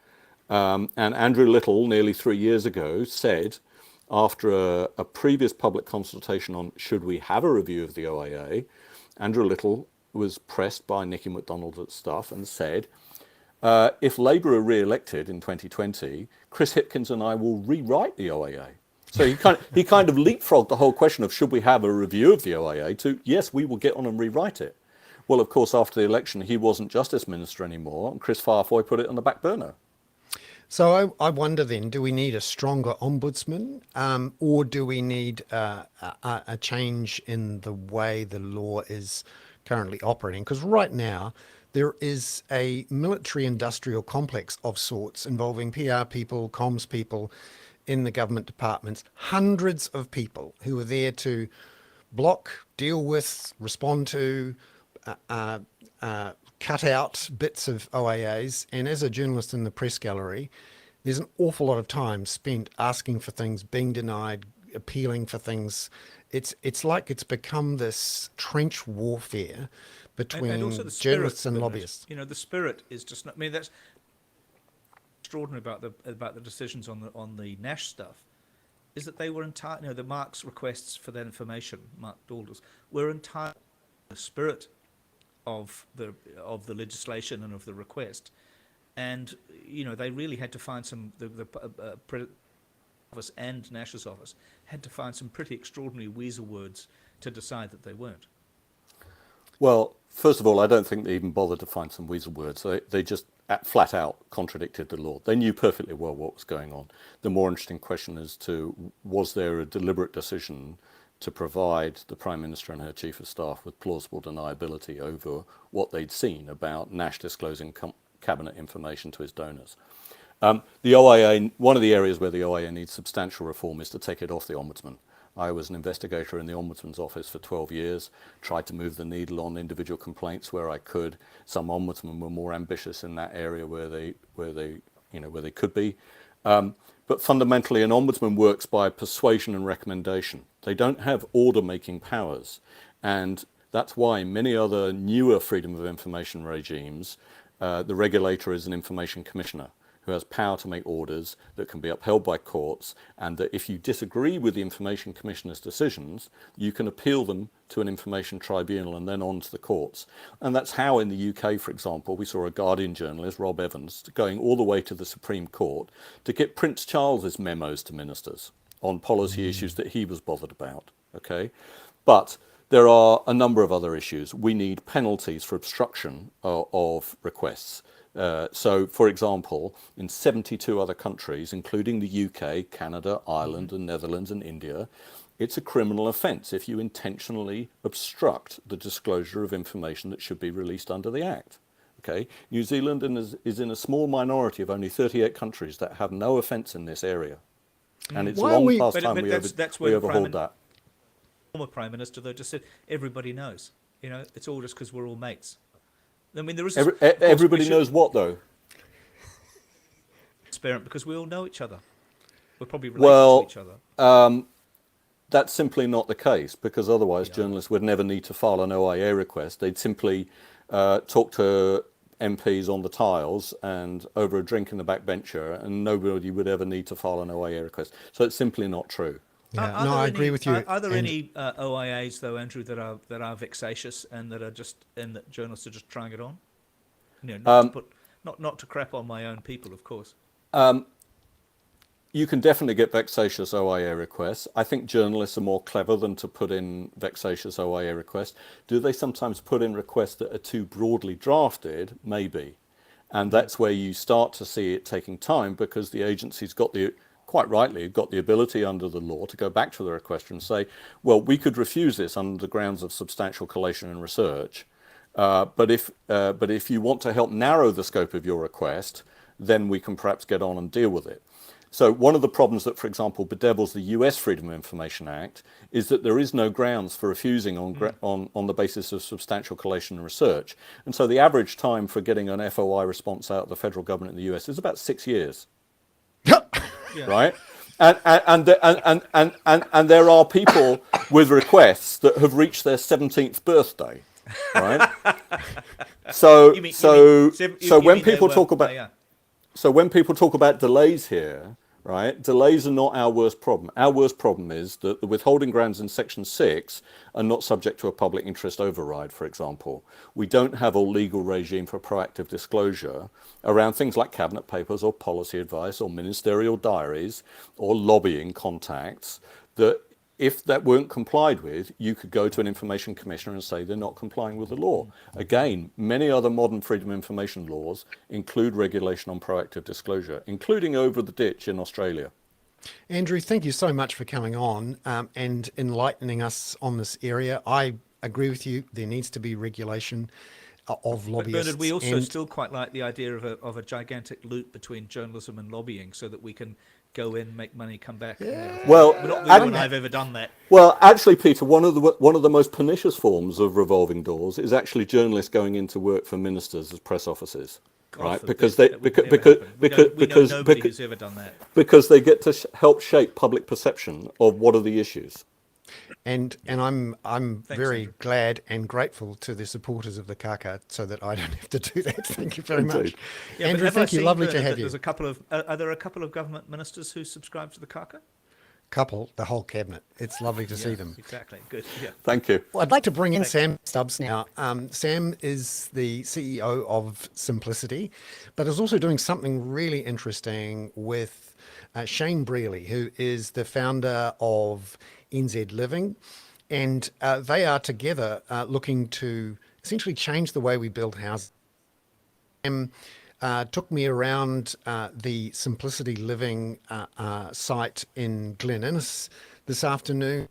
And Andrew Little, nearly 3 years ago, said, after a previous public consultation on should we have a review of the OIA, Andrew Little was pressed by Nicky MacDonald at Stuff and said, if Labour are re-elected in 2020, Chris Hipkins and I will rewrite the OIA. So he kind of leapfrogged the whole question of should we have a review of the OIA to, yes, we will get on and rewrite it. Well, of course, after the election, he wasn't Justice Minister anymore, and Chris Farfoy put it on the back burner. So I wonder then, do we need a stronger ombudsman, or do we need a change in the way the law is currently operating? Because right now there is a military-industrial complex of sorts involving PR people, comms people in the government departments, hundreds of people who are there to block, deal with, respond to, cut out bits of OAAs. And as a journalist in the press gallery, there's an awful lot of time spent asking for things, being denied, appealing for things. It's like it's become this trench warfare between and also the journalists and spirit, lobbyists. You know, the spirit is just not, I mean, that's extraordinary about the decisions on the Nash stuff, is that they were entire, you know, the Mark's requests for that information, Mark Dalders, were entirely the spirit of the legislation and of the request. And, you know, they really had to find some, the office and Nash's office had to find some pretty extraordinary weasel words to decide that they weren't. Well, first of all, I don't think they even bothered to find some weasel words. They just flat out contradicted the law. They knew perfectly well what was going on. The more interesting question is was there a deliberate decision to provide the Prime Minister and her Chief of Staff with plausible deniability over what they'd seen about Nash disclosing cabinet information to his donors. The OIA, one of the areas where the OIA needs substantial reform is to take it off the Ombudsman. I was an investigator in the Ombudsman's office for 12 years, tried to move the needle on individual complaints where I could. Some ombudsmen were more ambitious in that area where they could be. But fundamentally, an ombudsman works by persuasion and recommendation. They don't have order-making powers. And that's why many other newer freedom of information regimes, the regulator is an information commissioner who has power to make orders that can be upheld by courts, and that if you disagree with the information commissioner's decisions, you can appeal them to an information tribunal and then on to the courts. And that's how in the UK, for example, we saw a Guardian journalist, Rob Evans, going all the way to the Supreme Court to get Prince Charles's memos to ministers on policy issues that he was bothered about, okay? But there are a number of other issues. We need penalties for obstruction of requests. So, for example, in 72 other countries, including the UK, Canada, Ireland, and Netherlands and India, it's a criminal offence if you intentionally obstruct the disclosure of information that should be released under the Act. Okay? New Zealand is in a small minority of only 38 countries that have no offence in this area. And it's long past time we overhauled that. Former Prime Minister, though, just said, everybody knows. You know, it's all just because we're all mates. I mean, there is everybody knows what, though? Transparent, because we all know each other. We're probably related to each other. That's simply not the case, because otherwise journalists would never need to file an OIA request. They'd simply talk to MPs on the tiles and over a drink in the back bencher, and nobody would ever need to file an OIA request. So it's simply not true. Yeah, no, I agree with you. Are there any OIAs though, Andrew, that are vexatious and that journalists are just trying it on? Not to crap on my own people, of course. You can definitely get vexatious OIA requests. I think journalists are more clever than to put in vexatious OIA requests. Do they sometimes put in requests that are too broadly drafted? Maybe. And that's where you start to see it taking time, because the agency's quite rightly, got the ability under the law to go back to the requester and say, well, we could refuse this under the grounds of substantial collation and research. But if you want to help narrow the scope of your request, then we can perhaps get on and deal with it. So one of the problems that, for example, bedevils the US Freedom of Information Act is that there is no grounds for refusing on the basis of substantial collation and research. And so the average time for getting an FOI response out of the federal government in the US is about 6 years. Right? And there are people with requests that have reached their 17th birthday. Right? So when people talk about delays here, right? Delays are not our worst problem. Our worst problem is that the withholding grounds in Section 6 are not subject to a public interest override, for example. We don't have a legal regime for proactive disclosure around things like cabinet papers or policy advice or ministerial diaries or lobbying contacts that, if that weren't complied with, you could go to an information commissioner and say they're not complying with the law. Again, many other modern freedom of information laws include regulation on proactive disclosure, including over the ditch in Australia. Andrew, thank you so much for coming on and enlightening us on this area. I agree with you. There needs to be regulation of lobbyists. Bernard, we also still quite like the idea of a gigantic loop between journalism and lobbying, so that we can go in, make money, come back. Yeah. Well, we're not the only one I've ever done that. Well, actually, Peter, one of the most pernicious forms of revolving doors is actually journalists going into work for ministers as press officers, right? Because they we know nobody who's ever done that. Because they get to help shape public perception of what are the issues. And I'm very glad and grateful to the supporters of the Kaka, so that I don't have to do that. Thank you very much. Yeah, Andrew, thank you. Lovely to have you. Are there a couple of government ministers who subscribe to the Kaka? The whole cabinet. It's lovely to see them. Exactly. Good. Yeah. Thank you. Well, I'd like to bring in Sam Stubbs now. Sam is the CEO of Simplicity, but is also doing something really interesting with Shane Brearley, who is the founder of NZ Living, and they are together looking to essentially change the way we build houses. Sam took me around the Simplicity Living site in Glen Innes this afternoon,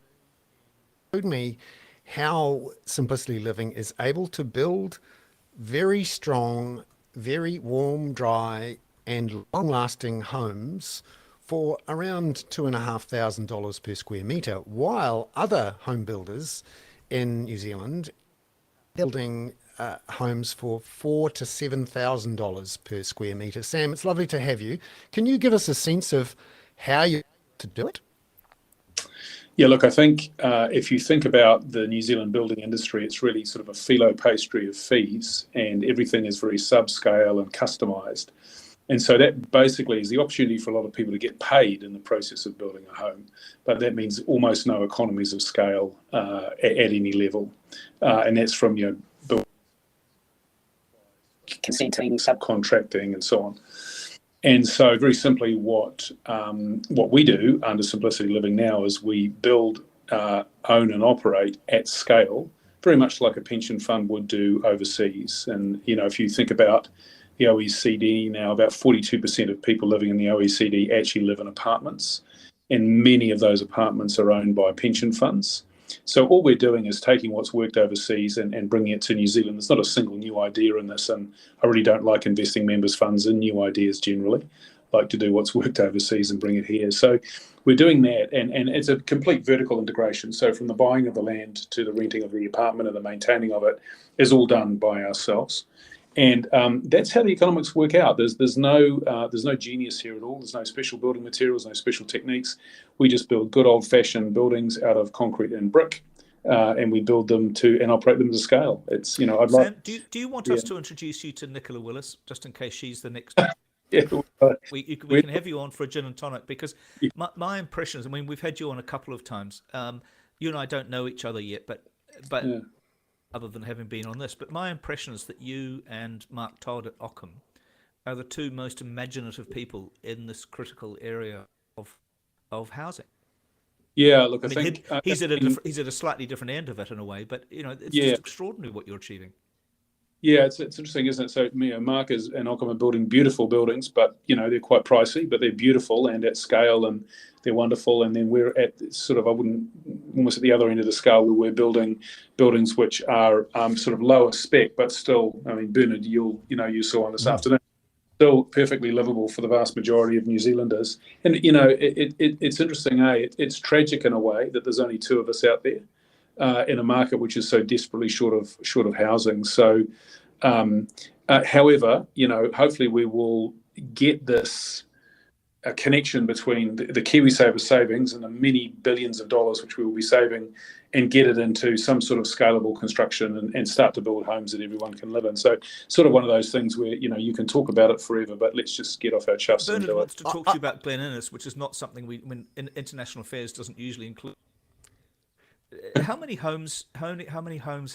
showed me how Simplicity Living is able to build very strong, very warm, dry and long-lasting homes for around $2,500 per square metre, while other home builders in New Zealand are building homes for $4,000 to $7,000 per square metre. Sam, it's lovely to have you. Can you give us a sense of how you to do it? Yeah, look, I think if you think about the New Zealand building industry, it's really sort of a phyllo pastry of fees, and everything is very subscale and customised. And so that basically is the opportunity for a lot of people to get paid in the process of building a home. But that means almost no economies of scale at any level. And that's from, consenting, subcontracting, and so on. And so very simply what we do under Simplicity Living now is we build, own and operate at scale, very much like a pension fund would do overseas. And, if you think about the OECD now, about 42% of people living in the OECD actually live in apartments, and many of those apartments are owned by pension funds. So all we're doing is taking what's worked overseas and bringing it to New Zealand. There's not a single new idea in this, and I really don't like investing members' funds in new ideas generally. I like to do what's worked overseas and bring it here. So we're doing that, and it's a complete vertical integration. So from the buying of the land to the renting of the apartment and the maintaining of it is all done by ourselves. And that's how the economics work out. There's no genius here at all. There's no special building materials, no special techniques. We just build good old-fashioned buildings out of concrete and brick. and we build them and operate them to scale. It's I'd Sam, like. do you want us to introduce you to Nicola Willis, just in case she's the next? Yeah, we can have you on for a gin and tonic, because my impressions. I mean, we've had you on a couple of times. You and I don't know each other yet, but yeah. other than having been on this, but my impression is that you and Mark Todd at Ockham are the two most imaginative people in this critical area of housing. Yeah, look, I mean, think he's at a slightly different end of it in a way, but it's just extraordinary what you're achieving. Yeah, it's interesting, isn't it? So, Mark and Ockham are building beautiful buildings, but they're quite pricey, but they're beautiful and at scale, and they're wonderful. And then we're at almost at the other end of the scale, where we're building buildings which are sort of lower spec, but still, I mean, Bernard, you saw on this afternoon, still perfectly livable for the vast majority of New Zealanders. And it's interesting, it's tragic in a way that there's only two of us out there in a market which is so desperately short of housing. So, however, hopefully we will get this connection between the KiwiSaver savings and the many billions of dollars which we will be saving, and get it into some sort of scalable construction and start to build homes that everyone can live in. So, sort of one of those things where you can talk about it forever, but let's just get off our chuffs and do it. Bernard wants to talk to you about Glen Innes, which is not something international affairs doesn't usually include. How many homes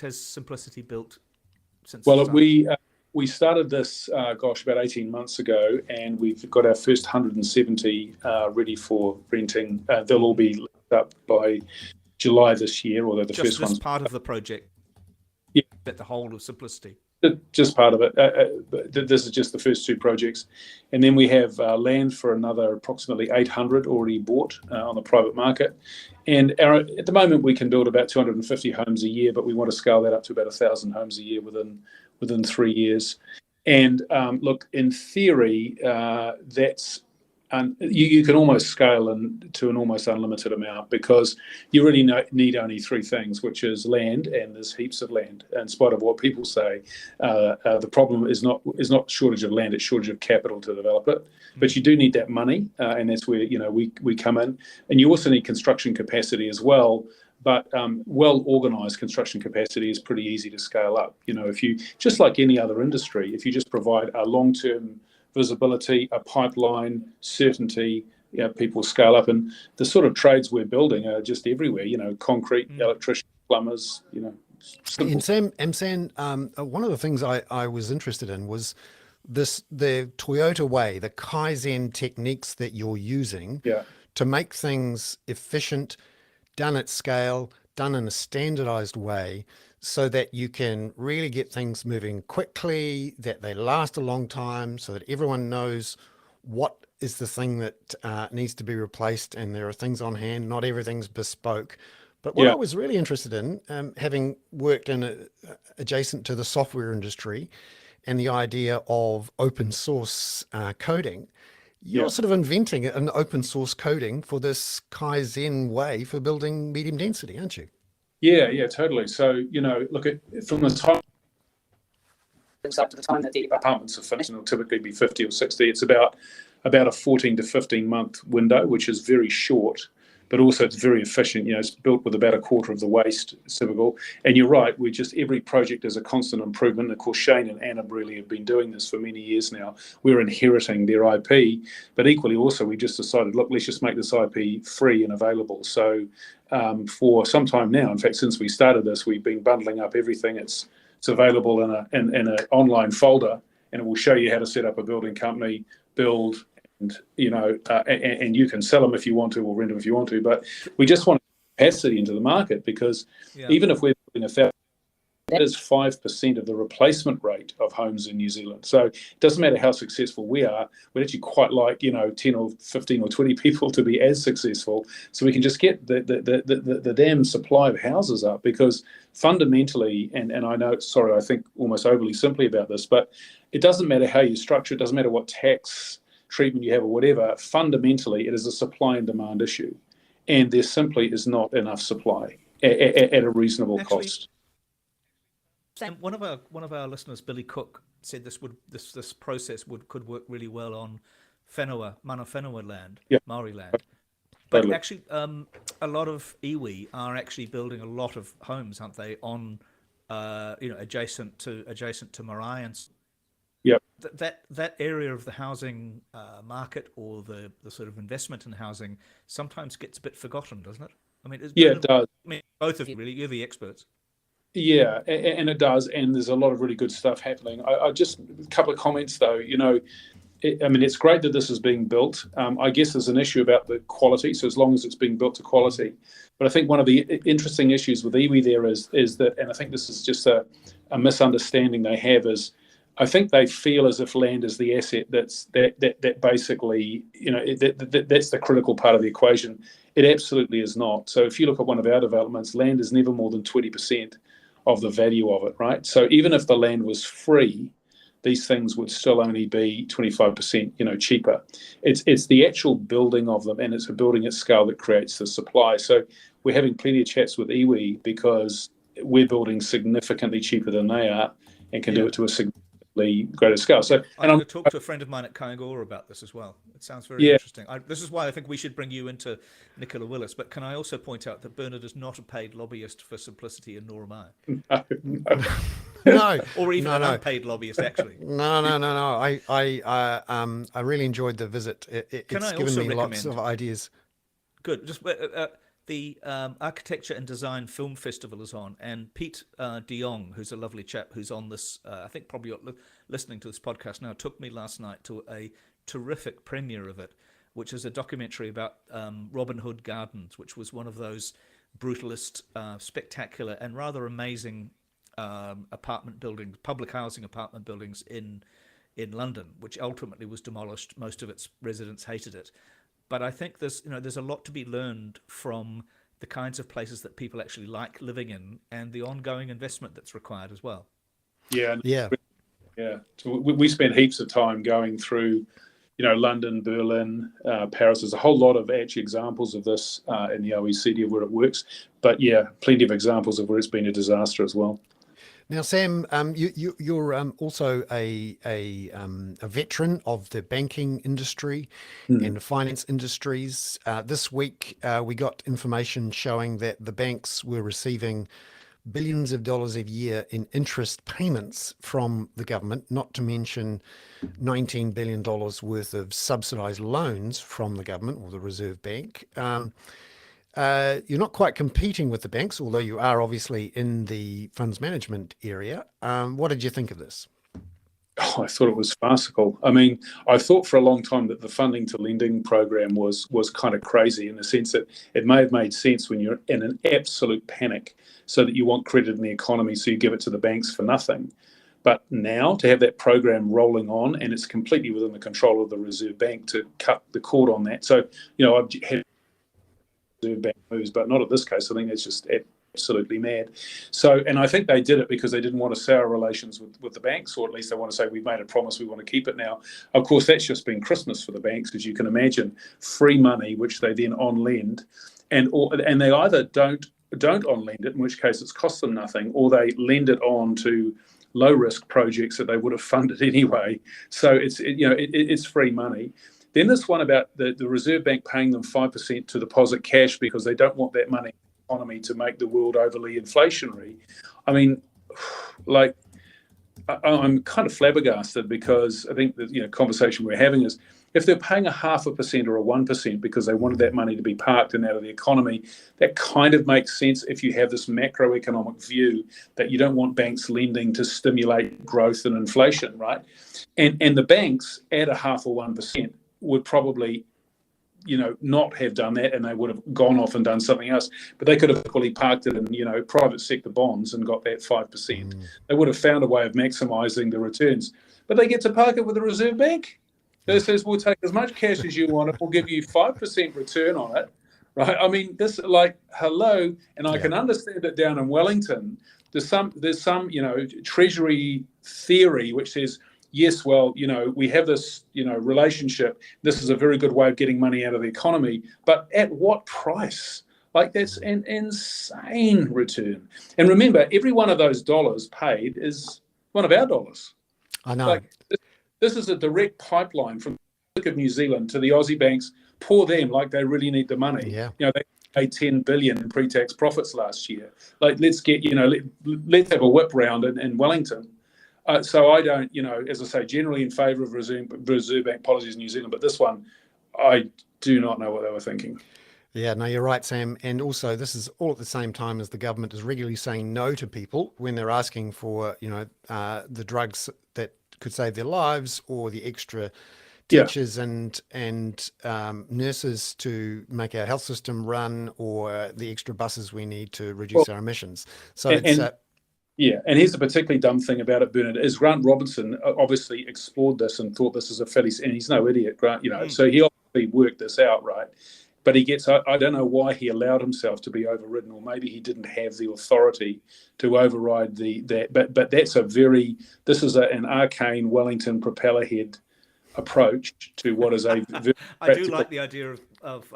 has Simplicity built since? Well, we started this, about 18 months ago, and we've got our first 170 ready for renting. They'll all be lit up by July this year, although the first one's part of the project. Yeah, but the whole of Simplicity. Just part of it. But this is just the first two projects, and then we have land for another approximately 800 already bought on the private market. And at the moment, we can build about 250 homes a year, but we want to scale that up to about 1,000 homes a year within 3 years. And look, in theory, that's you can almost scale to an almost unlimited amount, because you really need only three things, which is land, and there's heaps of land. In spite of what people say, the problem is not shortage of land; it's shortage of capital to develop it. But you do need that money, and that's where we come in. And you also need construction capacity as well. But well-organised construction capacity is pretty easy to scale up. If you, just like any other industry, if you just provide a long-term visibility, a pipeline, certainty, people scale up. And the sort of trades we're building are just everywhere. Concrete, electricians, plumbers. And Sam, one of the things I was interested in was the Toyota way, the Kaizen techniques that you're using to make things efficient, done at scale, done in a standardized way, so that you can really get things moving quickly, that they last a long time, so that everyone knows what is the thing that needs to be replaced, and there are things on hand, not everything's bespoke. But what I was really interested in, having worked in adjacent to the software industry and the idea of open source coding, you're sort of inventing an open source coding for this Kaizen way for building medium density, aren't you? Yeah, totally. So, look at from the time up to the time that the apartments are finished, it'll typically be 50 or 60. It's about a 14 to 15 month window, which is very short, but also it's very efficient. It's built with about a quarter of the waste, typical. And you're right, every project is a constant improvement. Of course, Shane and Anna really have been doing this for many years now. We're inheriting their IP, but equally also we just decided, look, let's just make this IP free and available. So for some time now, in fact, since we started this, we've been bundling up everything. It's available in an online folder, and it will show you how to set up a building company, build, and and you can sell them if you want to, or rent them if you want to. But we just want capacity into the market, because even if we're building 1,000, that is 5% of the replacement rate of homes in New Zealand. So it doesn't matter how successful we are. We'd actually quite like 10 or 15 or 20 people to be as successful, so we can just get the damn supply of houses up. Because fundamentally, and I know, sorry, I think almost overly simply about this, but it doesn't matter how you structure it, doesn't matter what tax treatment you have or whatever. Fundamentally, it is a supply and demand issue, and there simply is not enough supply at a reasonable cost. Sam, one of our listeners, Billy Cook, said this process could work really well on mana whenua land, Maori land. But Totally. actually, a lot of iwi are actually building a lot of homes, aren't they? On adjacent to marae, and Yep. that area of the housing market, or the sort of investment in housing, sometimes gets a bit forgotten, doesn't it? I mean, Yeah, it does. I mean, both of you really, you're the experts. Yeah, and it does, and there's a lot of really good stuff happening. I just a couple of comments though. It's great that this is being built. I guess there's an issue about the quality. So as long as it's being built to quality, but I think one of the interesting issues with iwi there is that, and I think this is just a misunderstanding they have, is I think they feel as if land is the asset that basically, that's the critical part of the equation. It absolutely is not. So if you look at one of our developments, land is never more than 20% of the value of it, right? So even if the land was free, these things would still only be 25%, cheaper. It's the actual building of them, and it's a building at scale that creates the supply. So we're having plenty of chats with iwi because we're building significantly cheaper than they are, and can do it to a significantly greater scale. So, I'm going to talk to a friend of mine at Kaingaroa about this as well. It sounds very interesting. This is why I think we should bring you into Nicola Willis. But can I also point out that Bernard is not a paid lobbyist for simplicity, and nor am I. No, Or even no, an no. unpaid lobbyist, actually. No. I really enjoyed the visit. It's Can I given also me lots recommend- of ideas. Good. Just the Architecture and Design Film Festival is on, and Pete de Jong, who's a lovely chap who's on this, I think probably listening to this podcast now, took me last night to a terrific premiere of it, which is a documentary about Robin Hood Gardens, which was one of those brutalist, spectacular, and rather amazing apartment buildings, public housing apartment buildings in London, which ultimately was demolished. Most of its residents hated it. But I think there's a lot to be learned from the kinds of places that people actually like living in, and the ongoing investment that's required as well. Yeah. Yeah. So we spent heaps of time going through, London, Berlin, Paris. There's a whole lot of actually examples of this in the OECD of where it works. But yeah, plenty of examples of where it's been a disaster as well. Now, Sam, you're also a veteran of the banking industry and the finance industries. This week, we got information showing that the banks were receiving billions of dollars a year in interest payments from the government, not to mention $19 billion worth of subsidized loans from the government or the Reserve Bank. You're not quite competing with the banks, although you are obviously in the funds management area. What did you think of this? Oh, I thought it was farcical. I mean, I thought for a long time that the funding to lending program was kind of crazy, in the sense that it may have made sense when you're in an absolute panic, so that you want credit in the economy, so you give it to the banks for nothing. But now to have that program rolling on, and it's completely within the control of the Reserve Bank to cut the cord on that. So, I've had Reserve Bank moves, but not at this case. I think it's just absolutely mad. So, and I think they did it because they didn't want to sour relations with the banks, or at least they want to say, we've made a promise, we want to keep it now. Of course, that's just been Christmas for the banks, as you can imagine. Free money, which they then on-lend, and they either don't on-lend it, in which case it's cost them nothing, or they lend it on to low-risk projects that they would have funded anyway. So it's free money. Then this one about the Reserve Bank paying them 5% to deposit cash because they don't want that money in the economy to make the world overly inflationary. I mean, I'm kind of flabbergasted, because I think the conversation we're having is, if they're paying 0.5% or 1% because they wanted that money to be parked and out of the economy, that kind of makes sense if you have this macroeconomic view that you don't want banks lending to stimulate growth and inflation, right? And the banks at 0.5 or 1% would probably, not have done that, and they would have gone off and done something else. But they could have equally parked it in, private sector bonds and got that 5%. They would have found a way of maximising the returns. But they get to park it with the Reserve Bank. It says, we'll take as much cash as you want, we'll give you 5% return on it, right? I mean, this, hello, and I can understand it down in Wellington. There's some Treasury theory which says, yes, well, we have this, relationship. This is a very good way of getting money out of the economy, but at what price? That's an insane return. And remember, every one of those dollars paid is one of our dollars. I know. This is a direct pipeline from the New Zealand to the Aussie banks Poor them, like they really need the money. Yeah. You know, they made 10 billion in pre-tax profits last year. Like, let's get, you know, let's have a whip round in Wellington. So I don't, you know, as I say, generally in favour of Reserve Bank policies in New Zealand, but this one, I do not know what they were thinking. Yeah, no, you're right, Sam. And also, this is all at the same time as the government is regularly saying no to people when they're asking for, you know, the drugs that could save their lives, or the extra teachers and nurses to make our health system run, or the extra buses we need to reduce our emissions. So yeah, and here's the particularly dumb thing about it, Bernard, is Grant Robinson obviously explored this and thought this is a fairly, and he's no idiot, Grant, you know, so he obviously worked this out, right? But he gets, I don't know why he allowed himself to be overridden, or maybe he didn't have the authority to override that. But that's this is an arcane Wellington propeller head approach to what is a very I do like the idea of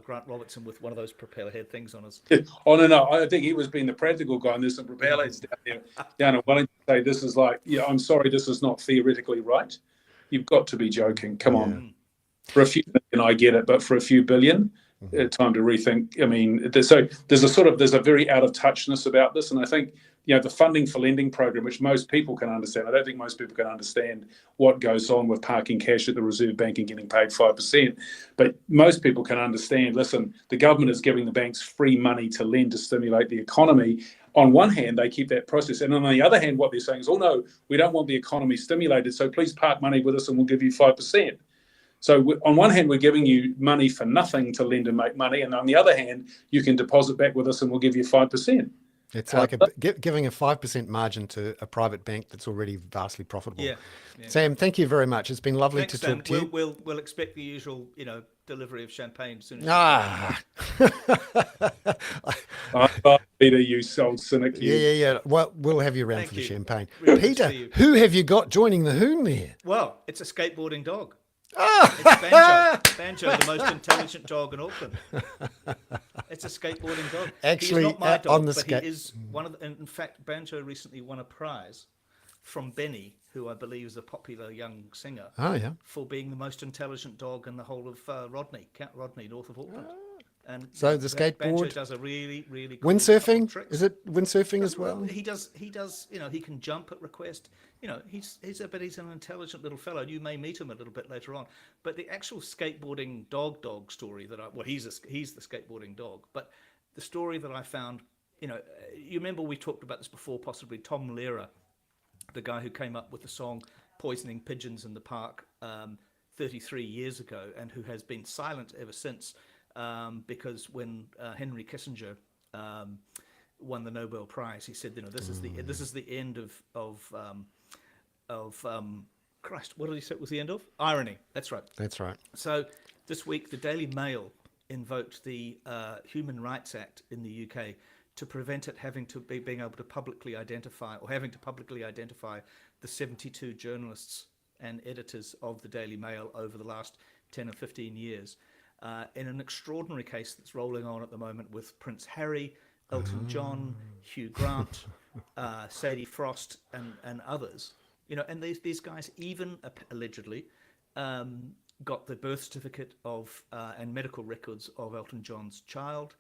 Grant Robertson with one of those propeller head things on his. Oh no! I think he was being the practical guy, and there's some propeller heads down in Wellington. Say this is like, yeah, I'm sorry, this is not theoretically right. You've got to be joking. Come on. For a few million, I get it, but for a few billion, time to rethink. I mean, there's a very out of touchness about this, and I think, you know, the funding for lending program, which most people can understand. I don't think most people can understand what goes on with parking cash at the Reserve Bank and getting paid 5%. But most people can understand, listen, the government is giving the banks free money to lend to stimulate the economy. On one hand, they keep that process. And on the other hand, what they're saying is, oh, no, we don't want the economy stimulated, so please park money with us and we'll give you 5%. So on one hand, we're giving you money for nothing to lend and make money. And on the other hand, you can deposit back with us and we'll give you 5%. It's like giving a 5% margin to a private bank that's already vastly profitable. Yeah. Sam, thank you very much. It's been lovely to talk to you. We'll expect the usual, you know, delivery of champagne as soon as Peter, you sold cynic. Yeah. Well, we'll have you around for the champagne. Really, Peter, who have you got joining the Hoon there? Well, it's a skateboarding dog. It's Banjo, the most intelligent dog in Auckland. It's a skateboarding dog. Actually, he's not my dog, on the but he is one of the, in fact, Banjo recently won a prize from Benny, who I believe is a popular young singer. Oh, yeah. For being the most intelligent dog in the whole of Count Rodney, north of Auckland. And so the skateboard Banjo does a really cool windsurfing. Tricks. Is it windsurfing as well? He does. You know, he can jump at request. You know, he's an intelligent little fellow. You may meet him a little bit later on. But the actual skateboarding dog story that he's the skateboarding dog. But the story that I found, you know, you remember we talked about this before, possibly Tom Lehrer, the guy who came up with the song "Poisoning Pigeons in the Park" 33 years ago, and who has been silent ever since. Because when Henry Kissinger won the Nobel Prize, he said, you know, this is the end of Christ. What did he say it was the end of? Irony. That's right. That's right. So this week, the Daily Mail invoked the Human Rights Act in the UK to prevent it being able to publicly identify the 72 journalists and editors of the Daily Mail over the last 10 or 15 years. In an extraordinary case that's rolling on at the moment with Prince Harry, Elton John, Hugh Grant, Sadie Frost, and others. You know, and these guys even allegedly got the birth certificate of and medical records of Elton John's child.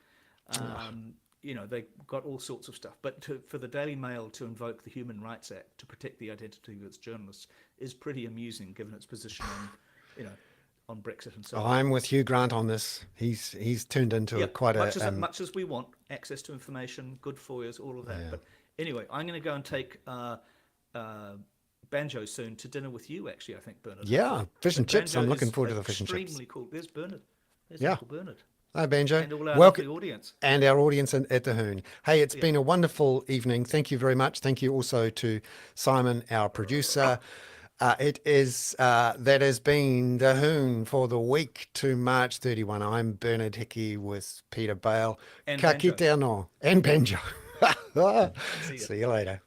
You know, they got all sorts of stuff. But for the Daily Mail to invoke the Human Rights Act to protect the identity of its journalists is pretty amusing, given its position on, you know, on Brexit and so on. I'm with Hugh Grant on this. He's turned into quite much as we want access to information, good FOIAs, all of that. Yeah. But anyway, I'm going to go and take Banjo soon to dinner with you. Actually, I think Bernard. Yeah, fish and chips. I'm looking forward to the fish and chips. Extremely cool. There's Bernard. There's Uncle Bernard. Hi, Banjo. And all our lovely audience. And our audience at the Hoon. Hey, it's been a wonderful evening. Thank you very much. Thank you also to Simon, our producer. It is that has been the Hoon for the week to March 31. I'm Bernard Hickey with Peter Bale. And Ka kite anō. And Banjo. See you later.